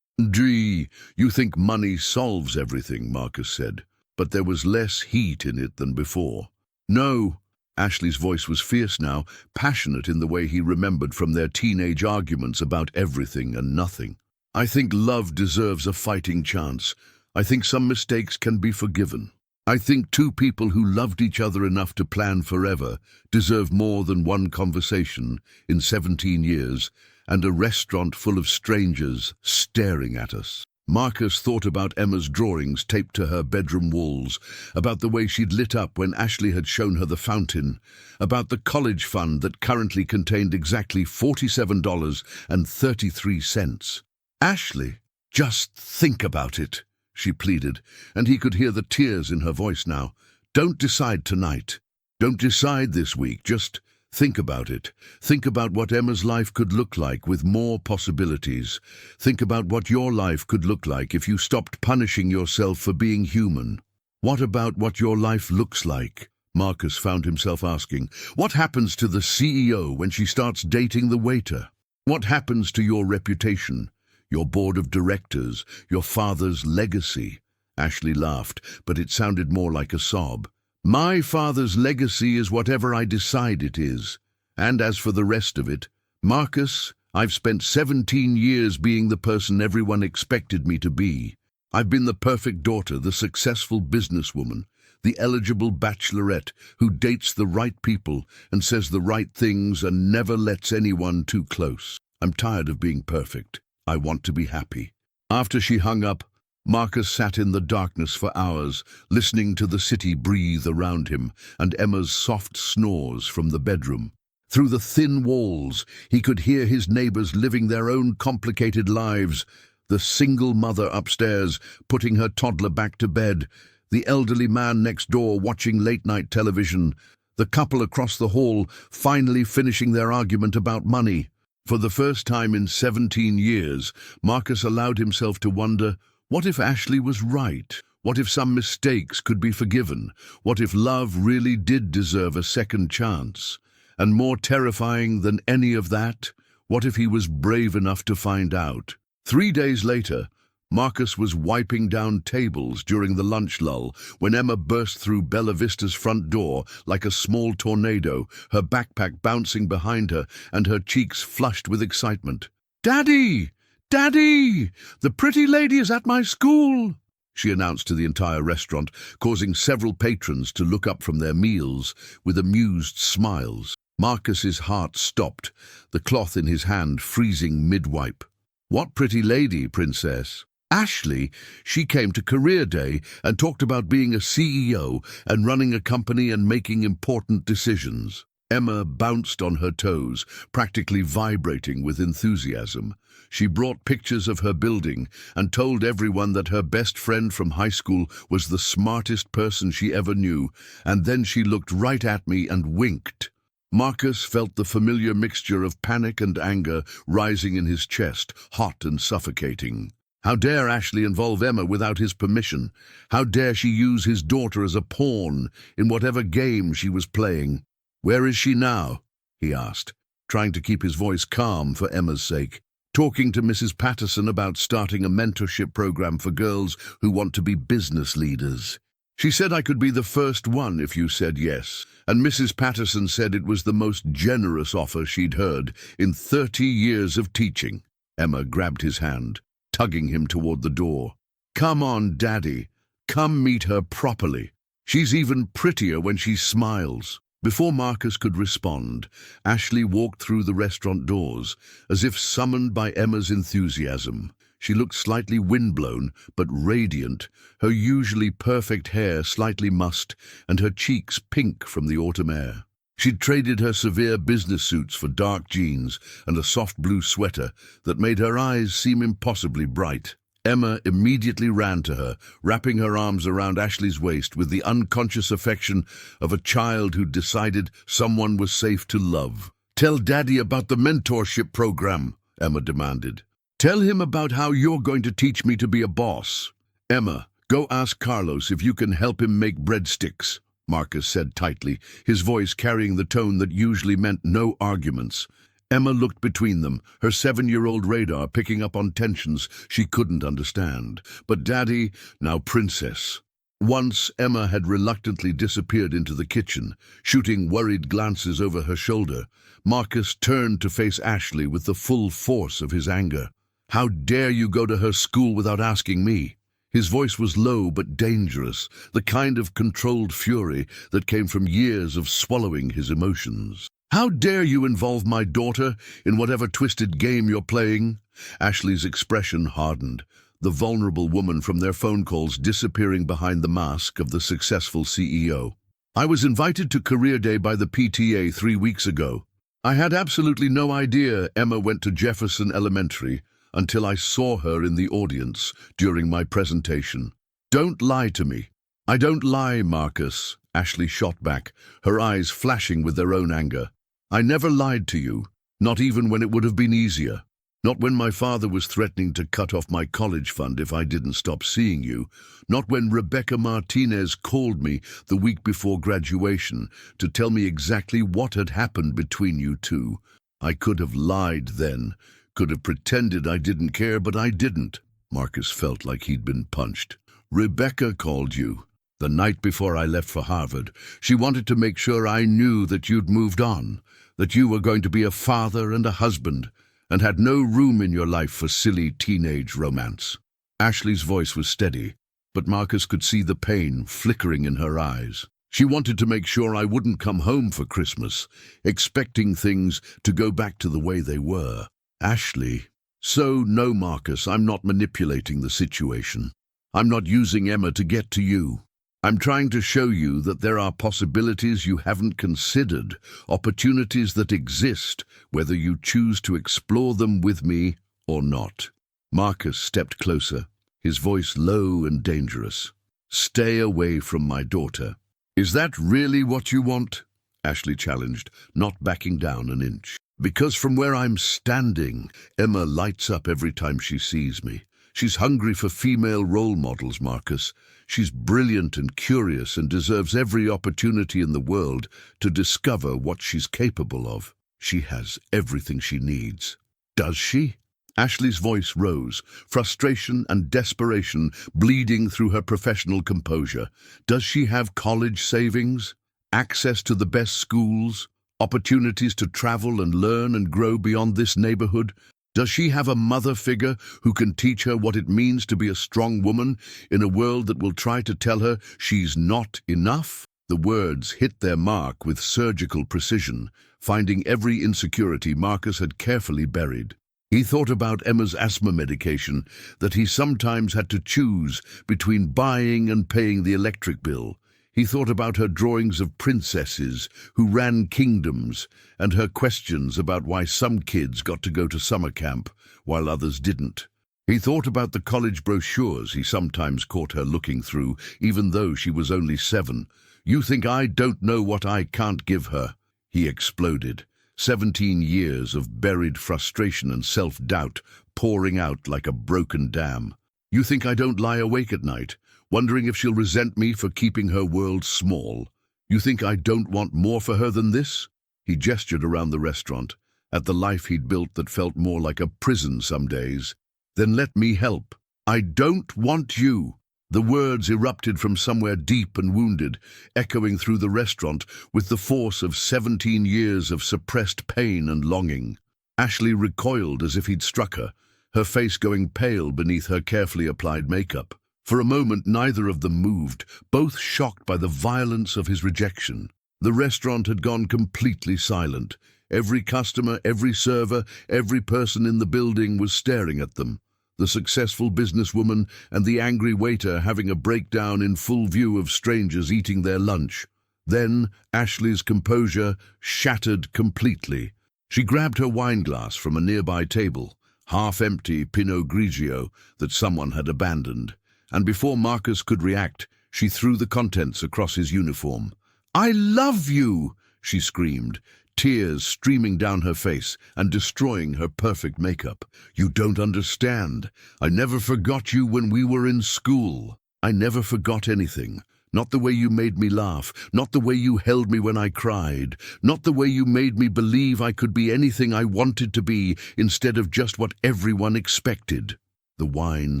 "Gee, you think money solves everything," Marcus said, but there was less heat in it than before. "No." Ashley's voice was fierce now, passionate in the way he remembered from their teenage arguments about everything and nothing. "I think love deserves a fighting chance. I think some mistakes can be forgiven. I think two people who loved each other enough to plan forever deserve more than one conversation in 17 years and a restaurant full of strangers staring at us." Marcus thought about Emma's drawings taped to her bedroom walls, about the way she'd lit up when Ashley had shown her the fountain, about the college fund that currently contained exactly $47.33. "Ashley, just think about it," she pleaded, and he could hear the tears in her voice now. "Don't decide tonight. Don't decide this week. Just think about it. Think about what Emma's life could look like with more possibilities. Think about what your life could look like if you stopped punishing yourself for being human." What about what your life looks like? Marcus found himself asking. What happens to the CEO when she starts dating the waiter? What happens to your reputation, your board of directors, your father's legacy? Ashley laughed, but it sounded more like a sob. My father's legacy is whatever I decide it is. And as for the rest of it, Marcus, I've spent 17 years being the person everyone expected me to be. I've been the perfect daughter, the successful businesswoman, the eligible bachelorette who dates the right people and says the right things and never lets anyone too close. I'm tired of being perfect. I want to be happy. After she hung up, Marcus sat in the darkness for hours, listening to the city breathe around him and Emma's soft snores from the bedroom. Through the thin walls, he could hear his neighbors living their own complicated lives. The single mother upstairs putting her toddler back to bed, the elderly man next door watching late-night television, the couple across the hall finally finishing their argument about money. For the first time in 17 years, Marcus allowed himself to wonder, what if Ashley was right? What if some mistakes could be forgiven? What if love really did deserve a second chance? And more terrifying than any of that, what if he was brave enough to find out? 3 days later, Marcus was wiping down tables during the lunch lull when Emma burst through Bella Vista's front door like a small tornado, her backpack bouncing behind her and her cheeks flushed with excitement. "Daddy! Daddy! The pretty lady is at my school!" she announced to the entire restaurant, causing several patrons to look up from their meals with amused smiles. Marcus's heart stopped, the cloth in his hand freezing mid-wipe. "What pretty lady, princess?" "Ashley. She came to Career Day and talked about being a CEO and running a company and making important decisions." Emma bounced on her toes, practically vibrating with enthusiasm. She brought pictures of her building and told everyone that her best friend from high school was the smartest person she ever knew, and then she looked right at me and winked. Marcus felt the familiar mixture of panic and anger rising in his chest, hot and suffocating. How dare Ashley involve Emma without his permission? How dare she use his daughter as a pawn in whatever game she was playing? "Where is she now?" he asked, trying to keep his voice calm for Emma's sake. "Talking to Mrs. Patterson about starting a mentorship program for girls who want to be business leaders. She said I could be the first one if you said yes, and Mrs. Patterson said it was the most generous offer she'd heard in 30 years of teaching." Emma grabbed his hand, tugging him toward the door. "Come on, Daddy. Come meet her properly. She's even prettier when she smiles." Before Marcus could respond, Ashley walked through the restaurant doors, as if summoned by Emma's enthusiasm. She looked slightly windblown, but radiant, her usually perfect hair slightly mussed, and her cheeks pink from the autumn air. She'd traded her severe business suits for dark jeans and a soft blue sweater that made her eyes seem impossibly bright. Emma immediately ran to her, wrapping her arms around Ashley's waist with the unconscious affection of a child who'd decided someone was safe to love. "Tell Daddy about the mentorship program," Emma demanded. "Tell him about how you're going to teach me to be a boss." "Emma, go ask Carlos if you can help him make breadsticks," Marcus said tightly, his voice carrying the tone that usually meant no arguments. Emma looked between them, her 7-year-old radar picking up on tensions she couldn't understand. But Daddy, now Princess. Once Emma had reluctantly disappeared into the kitchen, shooting worried glances over her shoulder. Marcus turned to face Ashley with the full force of his anger. "How dare you go to her school without asking me?" His voice was low but dangerous, the kind of controlled fury that came from years of swallowing his emotions. "How dare you involve my daughter in whatever twisted game you're playing?" Ashley's expression hardened, the vulnerable woman from their phone calls disappearing behind the mask of the successful CEO. "I was invited to Career Day by the PTA 3 weeks ago. I had absolutely no idea Emma went to Jefferson Elementary until I saw her in the audience during my presentation. Don't lie to me." "I don't lie, Marcus," Ashley shot back, her eyes flashing with their own anger. "I never lied to you, not even when it would have been easier." Not when my father was threatening to cut off my college fund if I didn't stop seeing you. Not when Rebecca Martinez called me the week before graduation to tell me exactly what had happened between you two. I could have lied then, could have pretended I didn't care, but I didn't. Marcus felt like he'd been punched. Rebecca called you the night before I left for Harvard. She wanted to make sure I knew that you'd moved on, that you were going to be a father and a husband, and had no room in your life for silly teenage romance. Ashley's voice was steady, but Marcus could see the pain flickering in her eyes. She wanted to make sure I wouldn't come home for Christmas, expecting things to go back to the way they were. Ashley. So, no, Marcus, I'm not manipulating the situation. I'm not using Emma to get to you. I'm trying to show you that there are possibilities you haven't considered, opportunities that exist, whether you choose to explore them with me or not. Marcus stepped closer, his voice low and dangerous. Stay away from my daughter. Is that really what you want? Ashley challenged, not backing down an inch. Because from where I'm standing, Emma lights up every time she sees me. She's hungry for female role models, Marcus. She's brilliant and curious and deserves every opportunity in the world to discover what she's capable of. She has everything she needs. Does she? Ashley's voice rose, frustration and desperation bleeding through her professional composure. Does she have college savings? Access to the best schools? Opportunities to travel and learn and grow beyond this neighborhood? Does she have a mother figure who can teach her what it means to be a strong woman in a world that will try to tell her she's not enough? The words hit their mark with surgical precision, finding every insecurity Marcus had carefully buried. He thought about Emma's asthma medication that he sometimes had to choose between buying and paying the electric bill. He thought about her drawings of princesses who ran kingdoms and her questions about why some kids got to go to summer camp while others didn't. He thought about the college brochures he sometimes caught her looking through, even though she was only 7. You think I don't know what I can't give her? He exploded. 17 years of buried frustration and self-doubt pouring out like a broken dam. You think I don't lie awake at night, wondering if she'll resent me for keeping her world small? You think I don't want more for her than this? He gestured around the restaurant, at the life he'd built that felt more like a prison some days. Then let me help. I don't want you. The words erupted from somewhere deep and wounded, echoing through the restaurant with the force of 17 years of suppressed pain and longing. Ashley recoiled as if he'd struck her, her face going pale beneath her carefully applied makeup. For a moment, neither of them moved, both shocked by the violence of his rejection. The restaurant had gone completely silent. Every customer, every server, every person in the building was staring at them. The successful businesswoman and the angry waiter having a breakdown in full view of strangers eating their lunch. Then Ashley's composure shattered completely. She grabbed her wineglass from a nearby table, half-empty Pinot Grigio that someone had abandoned, and before Marcus could react, she threw the contents across his uniform. "I love you!" she screamed, tears streaming down her face and destroying her perfect makeup. "You don't understand. I never forgot you when we were in school. I never forgot anything. Not the way you made me laugh, not the way you held me when I cried, not the way you made me believe I could be anything I wanted to be instead of just what everyone expected." The wine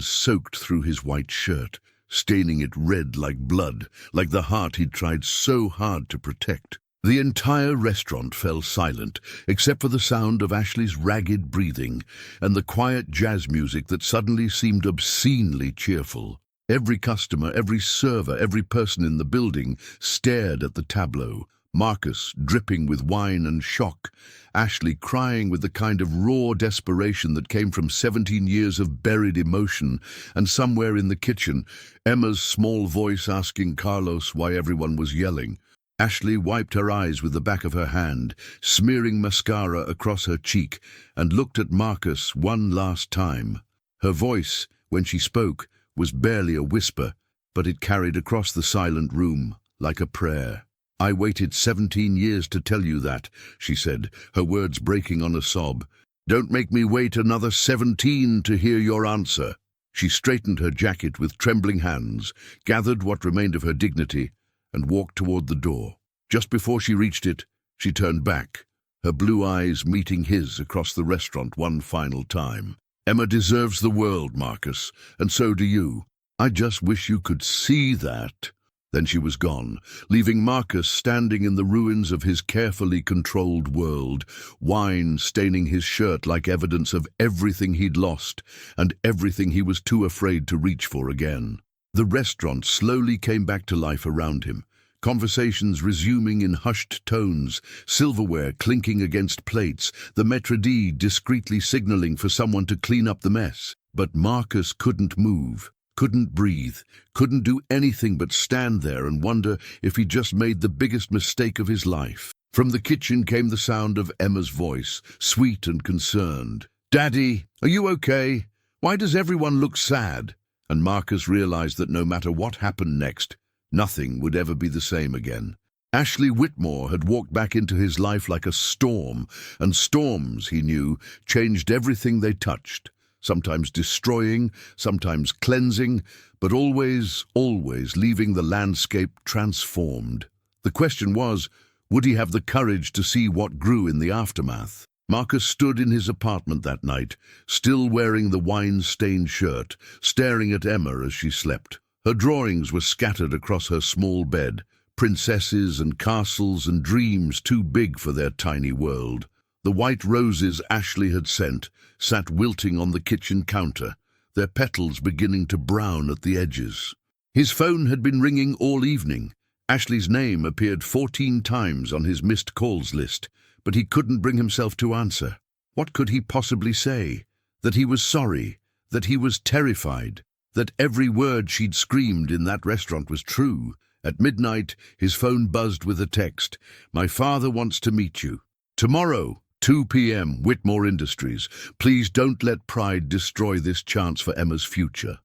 soaked through his white shirt, staining it red like blood, like the heart he'd tried so hard to protect. The entire restaurant fell silent, except for the sound of Ashley's ragged breathing and the quiet jazz music that suddenly seemed obscenely cheerful. Every customer, every server, every person in the building stared at the tableau. Marcus dripping with wine and shock, Ashley crying with the kind of raw desperation that came from 17 years of buried emotion, and somewhere in the kitchen, Emma's small voice asking Carlos why everyone was yelling. Ashley wiped her eyes with the back of her hand, smearing mascara across her cheek, and looked at Marcus one last time. Her voice, when she spoke, was barely a whisper, but it carried across the silent room like a prayer. "I waited 17 years to tell you that," she said, her words breaking on a sob. Don't make me wait another 17 to hear your answer." She straightened her jacket with trembling hands, gathered what remained of her dignity, and walked toward the door. Just before she reached it, she turned back, her blue eyes meeting his across the restaurant one final time. "Emma deserves the world, Marcus, and so do you. I just wish you could see that." Then she was gone, leaving Marcus standing in the ruins of his carefully controlled world, wine staining his shirt like evidence of everything he'd lost and everything he was too afraid to reach for again. The restaurant slowly came back to life around him, conversations resuming in hushed tones, silverware clinking against plates, the maître d' discreetly signaling for someone to clean up the mess. But Marcus couldn't move, couldn't breathe, couldn't do anything but stand there and wonder if he just made the biggest mistake of his life. From the kitchen came the sound of Emma's voice, sweet and concerned. "Daddy, are you okay? Why does everyone look sad?" And Marcus realized that no matter what happened next, nothing would ever be the same again. Ashley Whitmore had walked back into his life like a storm, and storms, he knew, changed everything they touched. Sometimes destroying, sometimes cleansing, but always, always leaving the landscape transformed. The question was, would he have the courage to see what grew in the aftermath? Marcus stood in his apartment that night, still wearing the wine-stained shirt, staring at Emma as she slept. Her drawings were scattered across her small bed, princesses and castles and dreams too big for their tiny world. The white roses Ashley had sent sat wilting on the kitchen counter, their petals beginning to brown at the edges. His phone had been ringing all evening. Ashley's name appeared 14 times on his missed calls list, but he couldn't bring himself to answer. What could he possibly say? That he was sorry, that he was terrified, that every word she'd screamed in that restaurant was true. At midnight, his phone buzzed with a text. "My father wants to meet you. Tomorrow, 2 p.m., Whitmore Industries. Please don't let pride destroy this chance for Emma's future."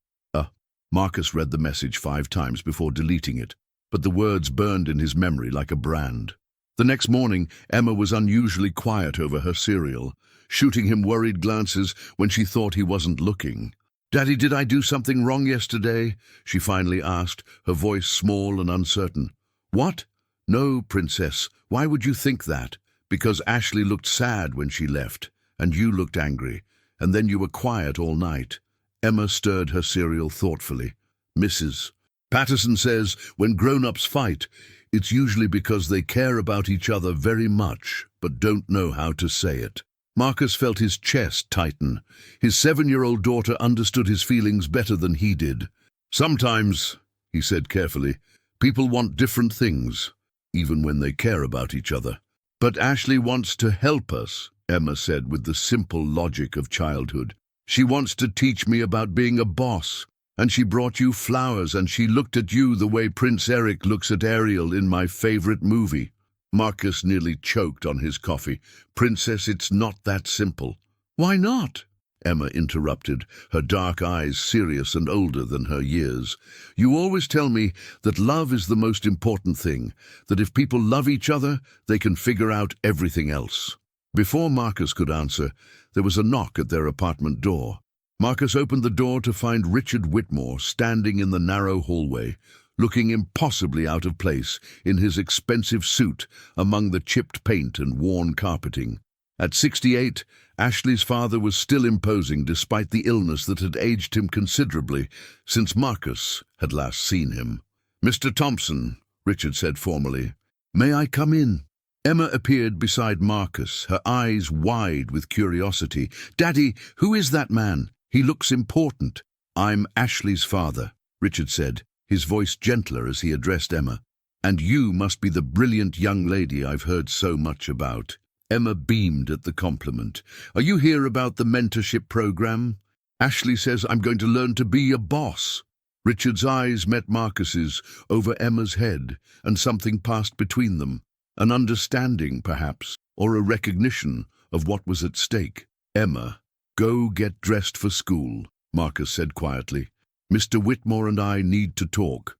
Marcus read the message 5 times before deleting it, but the words burned in his memory like a brand. The next morning, Emma was unusually quiet over her cereal, shooting him worried glances when she thought he wasn't looking. "Daddy, did I do something wrong yesterday?" she finally asked, her voice small and uncertain. "What? No, Princess. Why would you think that? Because Ashley looked sad when she left, and you looked angry, and then you were quiet all night." Emma stirred her cereal thoughtfully. "Mrs. Patterson says when grown-ups fight, it's usually because they care about each other very much, but don't know how to say it." Marcus felt his chest tighten. His 7-year-old daughter understood his feelings better than he did. "Sometimes," he said carefully, "people want different things, even when they care about each other." "But Ashley wants to help us," Emma said with the simple logic of childhood. "She wants to teach me about being a boss, and she brought you flowers, and she looked at you the way Prince Eric looks at Ariel in my favorite movie." Marcus nearly choked on his coffee. "Princess, it's not that simple." "Why not?" Emma interrupted, her dark eyes serious and older than her years. "You always tell me that love is the most important thing, that if people love each other, they can figure out everything else." Before Marcus could answer, there was a knock at their apartment door. Marcus opened the door to find Richard Whitmore standing in the narrow hallway, looking impossibly out of place in his expensive suit among the chipped paint and worn carpeting. At 68, Ashley's father was still imposing despite the illness that had aged him considerably since Marcus had last seen him. "Mr. Thompson," Richard said formally, "may I come in?" Emma appeared beside Marcus, her eyes wide with curiosity. "Daddy, who is that man? He looks important." "I'm Ashley's father," Richard said, his voice gentler as he addressed Emma. "And you must be the brilliant young lady I've heard so much about." Emma beamed at the compliment. "Are you here about the mentorship program? Ashley says I'm going to learn to be a boss." Richard's eyes met Marcus's over Emma's head, and something passed between them. An understanding, perhaps, or a recognition of what was at stake. "Emma, go get dressed for school," Marcus said quietly. "Mr. Whitmore and I need to talk."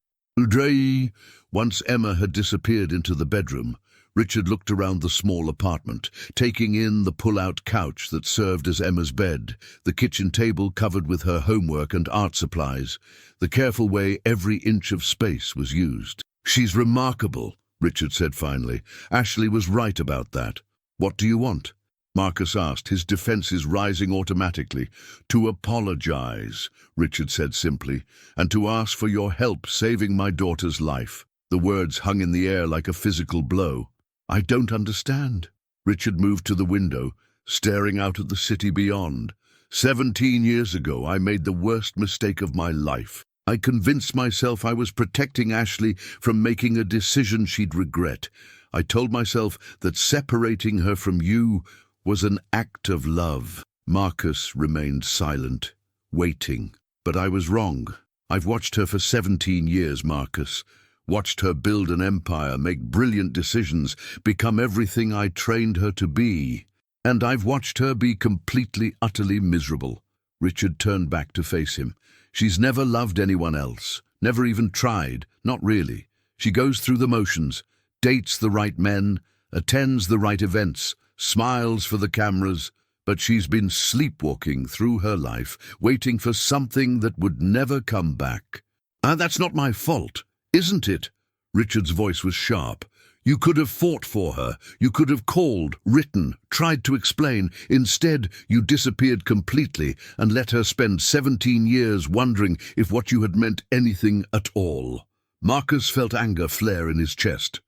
Once Emma had disappeared into the bedroom, Richard looked around the small apartment, taking in the pull-out couch that served as Emma's bed, the kitchen table covered with her homework and art supplies, the careful way every inch of space was used. "She's remarkable," Richard said finally. "Ashley was right about that. What do you want?" Marcus asked, his defenses rising automatically. "To apologize," Richard said simply, "and to ask for your help saving my daughter's life." The words hung in the air like a physical blow. "I don't understand." Richard moved to the window, staring out at the city beyond. 17 years ago, I made the worst mistake of my life. I convinced myself I was protecting Ashley from making a decision she'd regret. I told myself that separating her from you was an act of love. Marcus remained silent, waiting. "But I was wrong. I've watched her for 17 years, Marcus. Watched her build an empire, make brilliant decisions, become everything I trained her to be. And I've watched her be completely, utterly miserable." Richard turned back to face him. "She's never loved anyone else, never even tried, not really. She goes through the motions, dates the right men, attends the right events, smiles for the cameras, but she's been sleepwalking through her life, waiting for something that would never come back." "That's not my fault, isn't it?" Richard's voice was sharp. "You could have fought for her. You could have called, written, tried to explain. Instead, you disappeared completely and let her spend 17 years wondering if what you had meant anything at all." Marcus felt anger flare in his chest.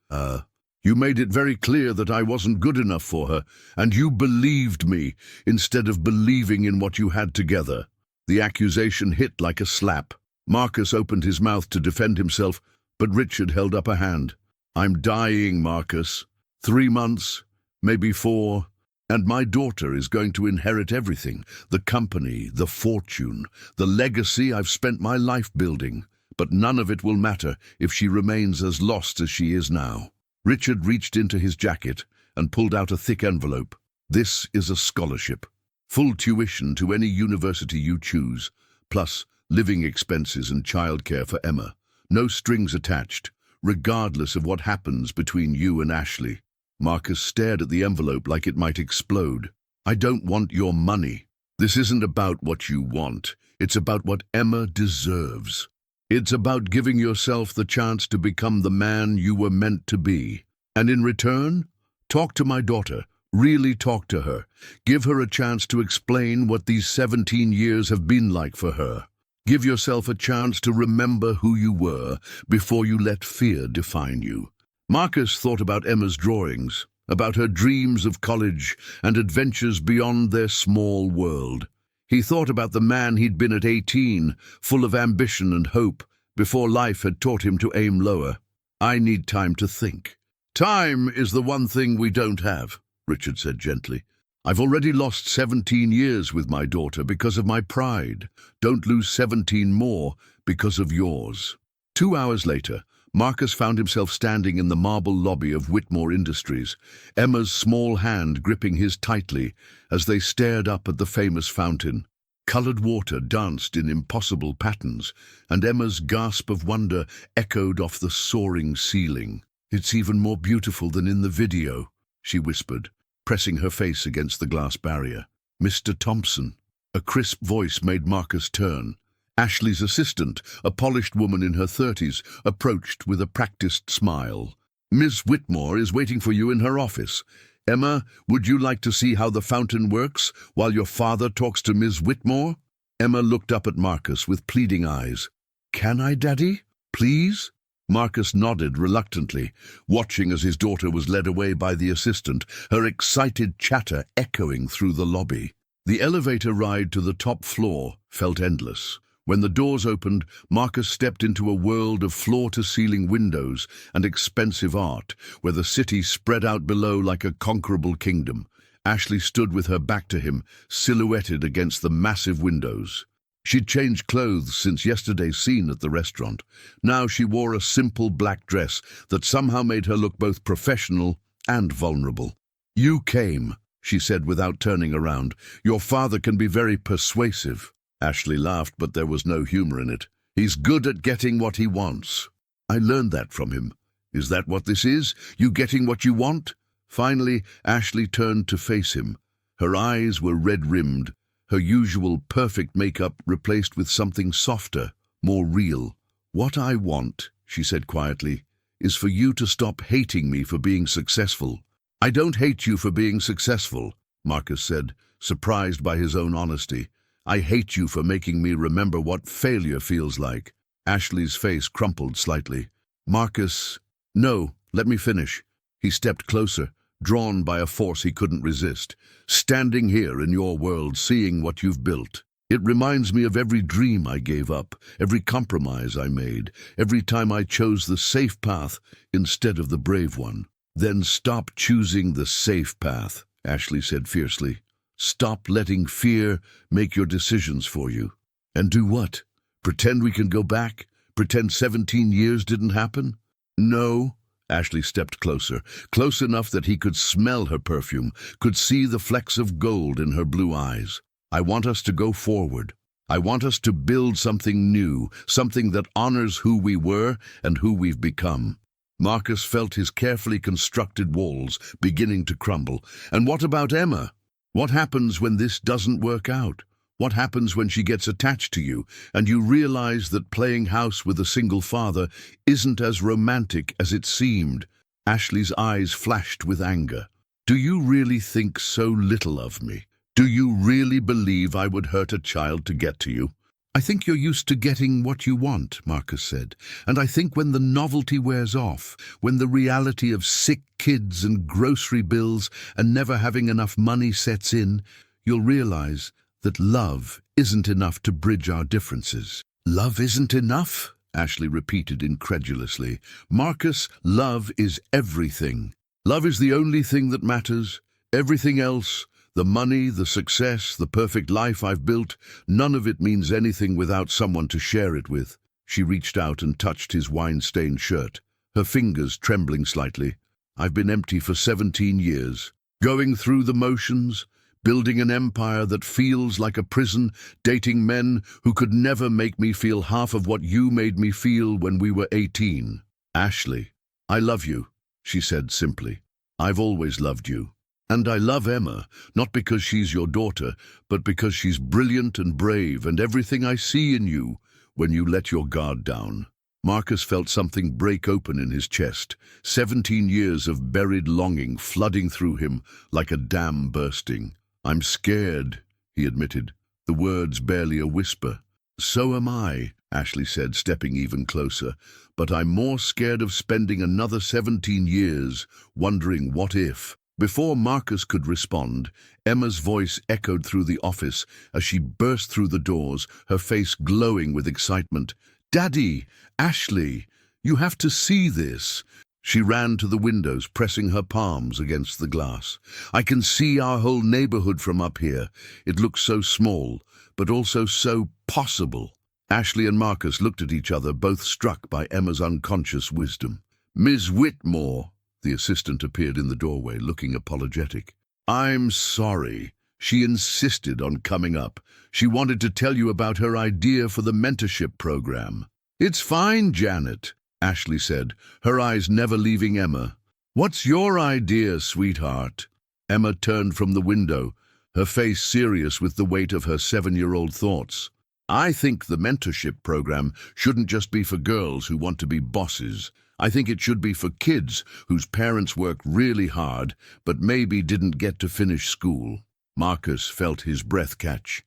You made it very clear that I wasn't good enough for her, and you believed me instead of believing in what you had together." The accusation hit like a slap. Marcus opened his mouth to defend himself, but Richard held up a hand. "I'm dying, Marcus. 3 months, maybe 4, and my daughter is going to inherit everything. The company, the fortune, the legacy I've spent my life building. But none of it will matter if she remains as lost as she is now." Richard reached into his jacket and pulled out a thick envelope. "This is a scholarship. Full tuition to any university you choose, plus living expenses and childcare for Emma. No strings attached, regardless of what happens between you and Ashley." Marcus stared at the envelope like it might explode. "I don't want your money. This isn't about what you want. It's about what Emma deserves. It's about giving yourself the chance to become the man you were meant to be. And in return, talk to my daughter. Really talk to her. Give her a chance to explain what these 17 years have been like for her. Give yourself a chance to remember who you were before you let fear define you." Marcus thought about Emma's drawings, about her dreams of college and adventures beyond their small world. He thought about the man he'd been at 18, full of ambition and hope, before life had taught him to aim lower. "I need time to think." "Time is the one thing we don't have," Richard said gently. "I've already lost 17 years with my daughter because of my pride. Don't lose 17 more because of yours." 2 hours later, Marcus found himself standing in the marble lobby of Whitmore Industries, Emma's small hand gripping his tightly as they stared up at the famous fountain. Colored water danced in impossible patterns, and Emma's gasp of wonder echoed off the soaring ceiling. "It's even more beautiful than in the video," she whispered, pressing her face against the glass barrier. "Mr. Thompson." A crisp voice made Marcus turn. Ashley's assistant, a polished woman in her 30s, approached with a practiced smile. "Miss Whitmore is waiting for you in her office. Emma, would you like to see how the fountain works while your father talks to Miss Whitmore?" Emma looked up at Marcus with pleading eyes. "Can I, Daddy? Please?" Marcus nodded reluctantly, watching as his daughter was led away by the assistant, her excited chatter echoing through the lobby. The elevator ride to the top floor felt endless. When the doors opened, Marcus stepped into a world of floor-to-ceiling windows and expensive art, where the city spread out below like a conquerable kingdom. Ashley stood with her back to him, silhouetted against the massive windows. She'd changed clothes since yesterday's scene at the restaurant. Now she wore a simple black dress that somehow made her look both professional and vulnerable. "You came," she said without turning around. "Your father can be very persuasive." Ashley laughed, but there was no humor in it. "He's good at getting what he wants. I learned that from him. Is that what this is? You getting what you want? Finally, Ashley turned to face him. Her eyes were red-rimmed, her usual perfect makeup replaced with something softer, more real. What I want, she said quietly, is for you to stop hating me for being successful. I don't hate you for being successful, Marcus said, surprised by his own honesty. I hate you for making me remember what failure feels like. Ashley's face crumpled slightly. Marcus, no, let me finish. He stepped closer, drawn by a force he couldn't resist. Standing here in your world, seeing what you've built. It reminds me of every dream I gave up, every compromise I made, every time I chose the safe path instead of the brave one. Then stop choosing the safe path, Ashley said fiercely. Stop letting fear make your decisions for you. And do what? Pretend we can go back? Pretend 17 years didn't happen? No. Ashley stepped closer, close enough that he could smell her perfume, could see the flecks of gold in her blue eyes. I want us to go forward. I want us to build something new, something that honors who we were and who we've become. Marcus felt his carefully constructed walls beginning to crumble. And what about Emma? What happens when this doesn't work out? What happens when she gets attached to you and you realize that playing house with a single father isn't as romantic as it seemed? Ashley's eyes flashed with anger. Do you really think so little of me? Do you really believe I would hurt a child to get to you? I think you're used to getting what you want, Marcus said. And I think when the novelty wears off, when the reality of sick kids and grocery bills and never having enough money sets in, you'll realize that love isn't enough to bridge our differences. Love isn't enough? Ashley repeated incredulously. Marcus, love is everything. Love is the only thing that matters. Everything else, the money, the success, the perfect life I've built, none of it means anything without someone to share it with. She reached out and touched his wine-stained shirt, her fingers trembling slightly. I've been empty for 17 years, going through the motions, building an empire that feels like a prison, dating men who could never make me feel half of what you made me feel when we were 18. Ashley, I love you, she said simply. I've always loved you. And I love Emma, not because she's your daughter, but because she's brilliant and brave and everything I see in you when you let your guard down. Marcus felt something break open in his chest, 17 years of buried longing flooding through him like a dam bursting. I'm scared, he admitted, the words barely a whisper. So am I, Ashley said, stepping even closer, but I'm more scared of spending another 17 years wondering what if. Before Marcus could respond, Emma's voice echoed through the office as she burst through the doors, her face glowing with excitement. Daddy, Ashley, you have to see this. She ran to the windows, pressing her palms against the glass. I can see our whole neighborhood from up here. It looks so small, but also so possible. Ashley and Marcus looked at each other, both struck by Emma's unconscious wisdom. Ms. Whitmore, the assistant appeared in the doorway, looking apologetic. I'm sorry. She insisted on coming up. She wanted to tell you about her idea for the mentorship program. It's fine, Janet, Ashley said, her eyes never leaving Emma. What's your idea, sweetheart? Emma turned from the window, her face serious with the weight of her 7-year-old thoughts. I think the mentorship program shouldn't just be for girls who want to be bosses. I think it should be for kids whose parents work really hard but maybe didn't get to finish school. Marcus felt his breath catch.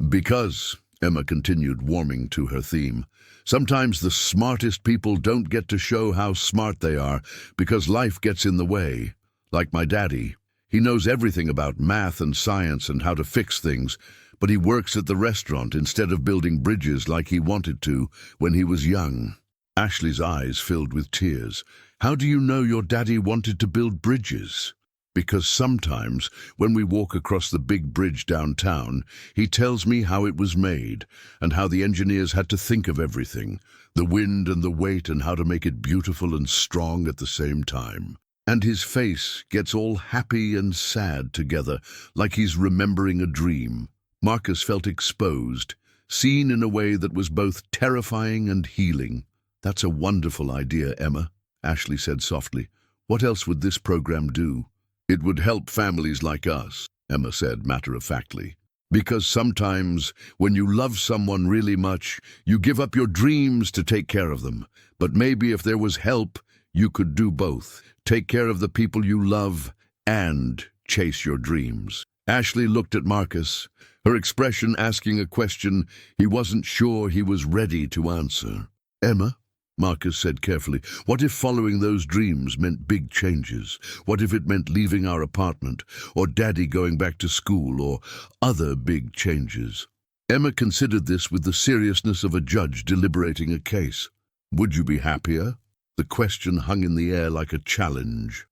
Because, Emma continued, warming to her theme, sometimes the smartest people don't get to show how smart they are because life gets in the way. Like my daddy. He knows everything about math and science and how to fix things, but he works at the restaurant instead of building bridges like he wanted to when he was young. Ashley's eyes filled with tears. How do you know your daddy wanted to build bridges? Because sometimes, when we walk across the big bridge downtown, he tells me how it was made, and how the engineers had to think of everything, the wind and the weight, and how to make it beautiful and strong at the same time. And his face gets all happy and sad together, like he's remembering a dream. Marcus felt exposed, seen in a way that was both terrifying and healing. That's a wonderful idea, Emma. Ashley said softly. What else would this program do? It would help families like us, Emma said matter-of-factly. Because sometimes, when you love someone really much, you give up your dreams to take care of them. But maybe if there was help, you could do both. Take care of the people you love and chase your dreams. Ashley looked at Marcus, her expression asking a question he wasn't sure he was ready to answer. Emma, Marcus said carefully, what if following those dreams meant big changes? What if it meant leaving our apartment, or Daddy going back to school, or other big changes? Emma considered this with the seriousness of a judge deliberating a case. Would you be happier? The question hung in the air like a challenge.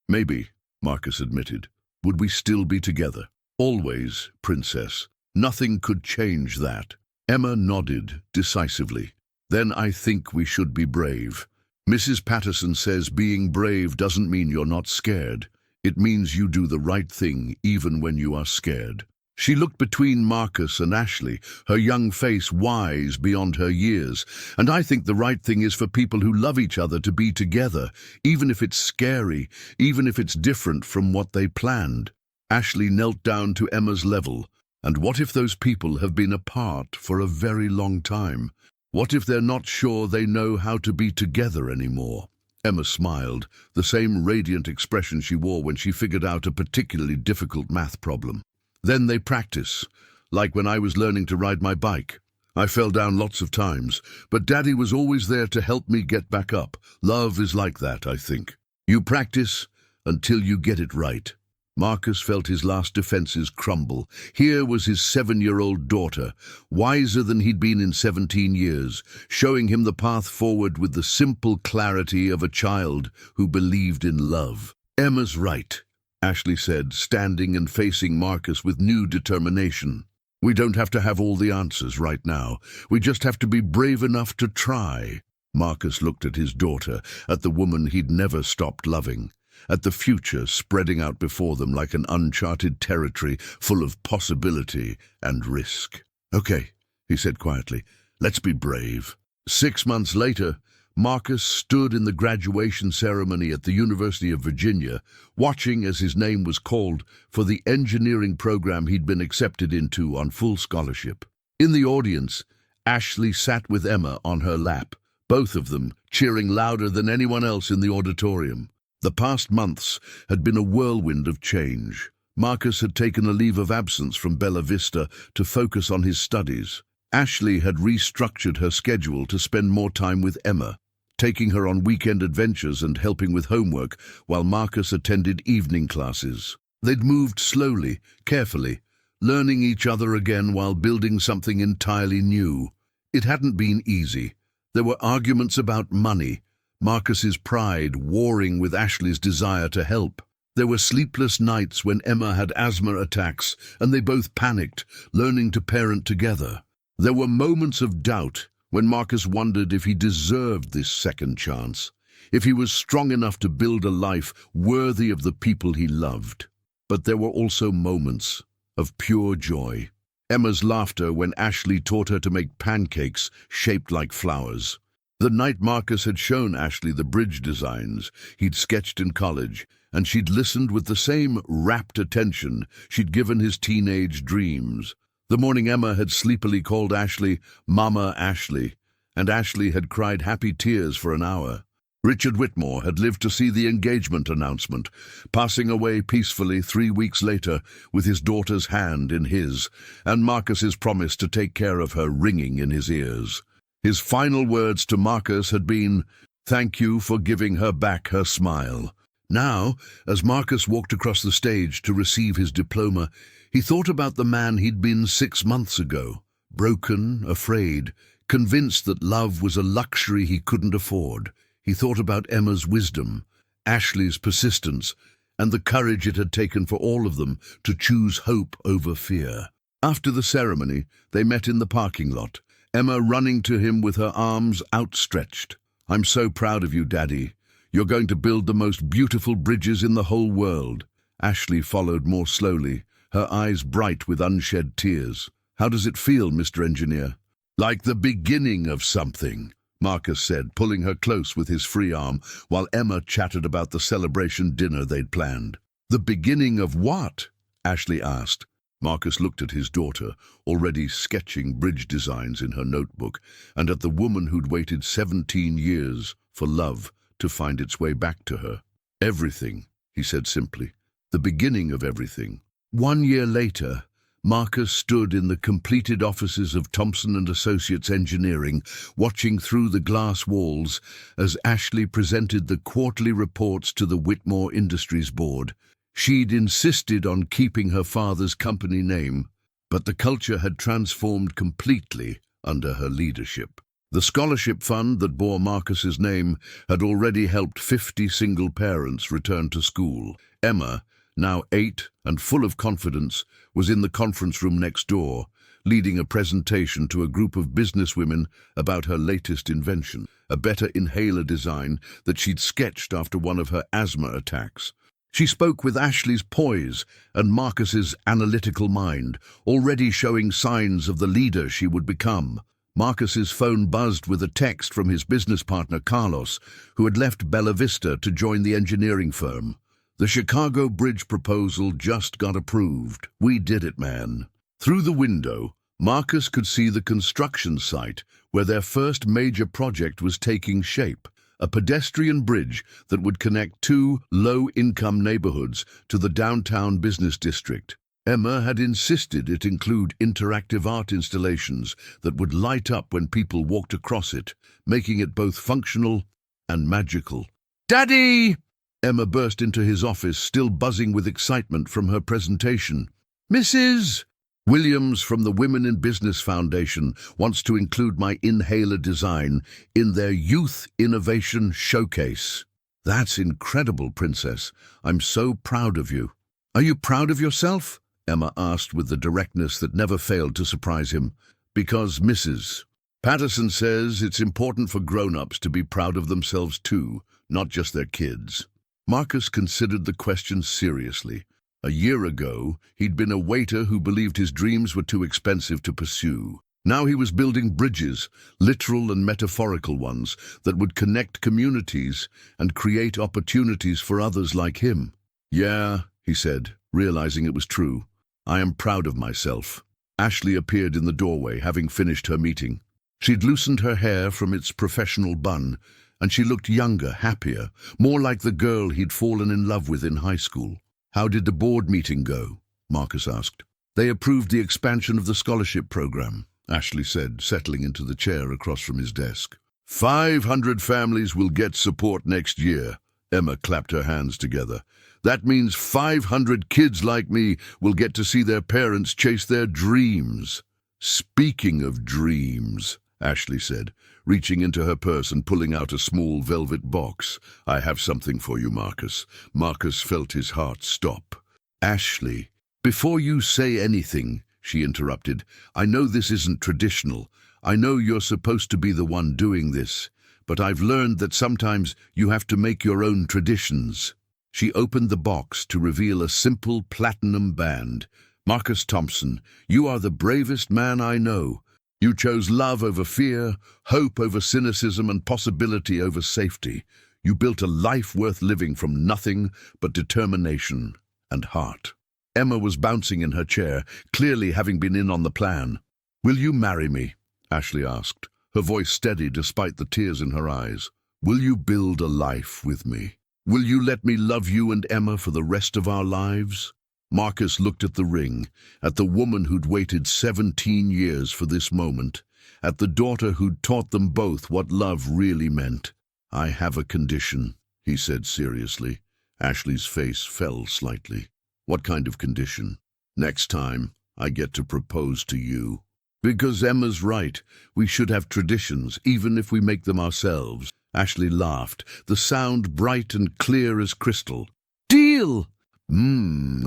Maybe, Marcus admitted. Would we still be together? Always, Princess. Nothing could change that. Emma nodded decisively. Then I think we should be brave. Mrs. Patterson says being brave doesn't mean you're not scared. It means you do the right thing even when you are scared. She looked between Marcus and Ashley, her young face wise beyond her years. And I think the right thing is for people who love each other to be together, even if it's scary, even if it's different from what they planned. Ashley knelt down to Emma's level. And what if those people have been apart for a very long time? What if they're not sure they know how to be together anymore? Emma smiled, the same radiant expression she wore when she figured out a particularly difficult math problem. Then they practice, like when I was learning to ride my bike. I fell down lots of times, but Daddy was always there to help me get back up. Love is like that, I think. You practice until you get it right. Marcus felt his last defenses crumble. Here was his 7-year-old daughter, wiser than he'd been in 17 years, showing him the path forward with the simple clarity of a child who believed in love. Emma's right, Ashley said, standing and facing Marcus with new determination. We don't have to have all the answers right now. We just have to be brave enough to try. Marcus looked at his daughter, at the woman he'd never stopped loving, at the future spreading out before them like an uncharted territory full of possibility and risk. Okay, he said quietly, let's be brave. 6 months later, Marcus stood in the graduation ceremony at the University of Virginia, watching as his name was called for the engineering program he'd been accepted into on full scholarship. In the audience, Ashley sat with Emma on her lap, both of them cheering louder than anyone else in the auditorium. The past months had been a whirlwind of change. Marcus had taken a leave of absence from Bella Vista to focus on his studies. Ashley had restructured her schedule to spend more time with Emma, taking her on weekend adventures and helping with homework while Marcus attended evening classes. They'd moved slowly, carefully, learning each other again while building something entirely new. It hadn't been easy. There were arguments about money, Marcus's pride warring with Ashley's desire to help. There were sleepless nights when Emma had asthma attacks and they both panicked, learning to parent together. There were moments of doubt when Marcus wondered if he deserved this second chance, if he was strong enough to build a life worthy of the people he loved. But there were also moments of pure joy. Emma's laughter when Ashley taught her to make pancakes shaped like flowers. The night Marcus had shown Ashley the bridge designs he'd sketched in college, and she'd listened with the same rapt attention she'd given his teenage dreams. The morning Emma had sleepily called Ashley Mama Ashley, and Ashley had cried happy tears for an hour. Richard Whitmore had lived to see the engagement announcement, passing away peacefully 3 weeks later with his daughter's hand in his, and Marcus's promise to take care of her ringing in his ears. His final words to Marcus had been, "Thank you for giving her back her smile." Now, as Marcus walked across the stage to receive his diploma, he thought about the man he'd been 6 months ago, broken, afraid, convinced that love was a luxury he couldn't afford. He thought about Emma's wisdom, Ashley's persistence, and the courage it had taken for all of them to choose hope over fear. After the ceremony, they met in the parking lot, Emma running to him with her arms outstretched. "I'm so proud of you, Daddy. You're going to build the most beautiful bridges in the whole world." Ashley followed more slowly, her eyes bright with unshed tears. "How does it feel, Mr. Engineer?" "Like the beginning of something," Marcus said, pulling her close with his free arm, while Emma chatted about the celebration dinner they'd planned. "The beginning of what?" Ashley asked. Marcus looked at his daughter, already sketching bridge designs in her notebook, and at the woman who'd waited 17 years for love to find its way back to her. "Everything," he said simply. "The beginning of everything." 1 year later, Marcus stood in the completed offices of Thompson and Associates Engineering, watching through the glass walls as Ashley presented the quarterly reports to the Whitmore Industries Board. She'd insisted on keeping her father's company name, but the culture had transformed completely under her leadership. The scholarship fund that bore Marcus's name had already helped 50 single parents return to school. Emma, now 8 and full of confidence, was in the conference room next door, leading a presentation to a group of businesswomen about her latest invention, a better inhaler design that she'd sketched after one of her asthma attacks. She spoke with Ashley's poise and Marcus's analytical mind, already showing signs of the leader she would become. Marcus's phone buzzed with a text from his business partner Carlos, who had left Bella Vista to join the engineering firm. "The Chicago Bridge proposal just got approved. We did it, man." Through the window, Marcus could see the construction site where their first major project was taking shape, a pedestrian bridge that would connect 2 low-income neighborhoods to the downtown business district. Emma had insisted it include interactive art installations that would light up when people walked across it, making it both functional and magical. "Daddy!" Emma burst into his office, still buzzing with excitement from her presentation. "Mrs. Williams from the Women in Business Foundation wants to include my inhaler design in their Youth Innovation Showcase." "That's incredible, Princess. I'm so proud of you." "Are you proud of yourself?" Emma asked with the directness that never failed to surprise him. "Because Mrs. Patterson says it's important for grown-ups to be proud of themselves too, not just their kids." Marcus considered the question seriously. A year ago, he'd been a waiter who believed his dreams were too expensive to pursue. Now he was building bridges, literal and metaphorical ones, that would connect communities and create opportunities for others like him. "Yeah," he said, realizing it was true. "I am proud of myself." Ashley appeared in the doorway, having finished her meeting. She'd loosened her hair from its professional bun, and she looked younger, happier, more like the girl he'd fallen in love with in high school. "How did the board meeting go?" Marcus asked. "They approved the expansion of the scholarship program," Ashley said, settling into the chair across from his desk. 500 families will get support next year." Emma clapped her hands together. "That means 500 kids like me will get to see their parents chase their dreams." "Speaking of dreams," Ashley said, reaching into her purse and pulling out a small velvet box. "I have something for you, Marcus." Marcus felt his heart stop. "Ashley, before you say anything," she interrupted, "I know this isn't traditional. I know you're supposed to be the one doing this, but I've learned that sometimes you have to make your own traditions." She opened the box to reveal a simple platinum band. "Marcus Thompson, you are the bravest man I know. You chose love over fear, hope over cynicism, and possibility over safety. You built a life worth living from nothing but determination and heart." Emma was bouncing in her chair, clearly having been in on the plan. "Will you marry me?" Ashley asked, her voice steady despite the tears in her eyes. "Will you build a life with me? Will you let me love you and Emma for the rest of our lives?" Marcus looked at the ring, at the woman who'd waited 17 years for this moment, at the daughter who'd taught them both what love really meant. "I have a condition," he said seriously. Ashley's face fell slightly. "What kind of condition?" "Next time, I get to propose to you." "Because Emma's right. We should have traditions, even if we make them ourselves." Ashley laughed, the sound bright and clear as crystal. "Deal!"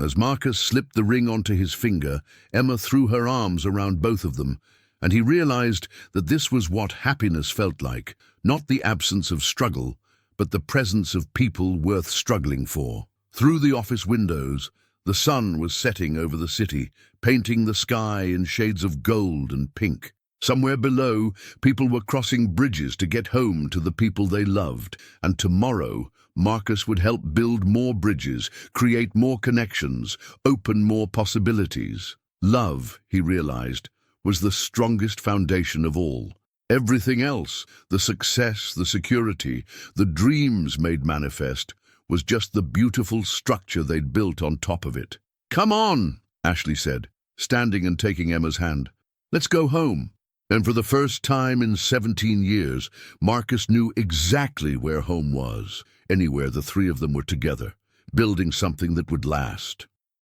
As Marcus slipped the ring onto his finger, Emma threw her arms around both of them, and he realized that this was what happiness felt like, not the absence of struggle, but the presence of people worth struggling for. Through the office windows, the sun was setting over the city, painting the sky in shades of gold and pink. Somewhere below, people were crossing bridges to get home to the people they loved. And tomorrow, Marcus would help build more bridges, create more connections, open more possibilities. Love, he realized, was the strongest foundation of all. Everything else, the success, the security, the dreams made manifest, was just the beautiful structure they'd built on top of it. "Come on," Ashley said, standing and taking Emma's hand. "Let's go home." And for the first time in 17 years, Marcus knew exactly where home was. Anywhere the three of them were together, building something that would last.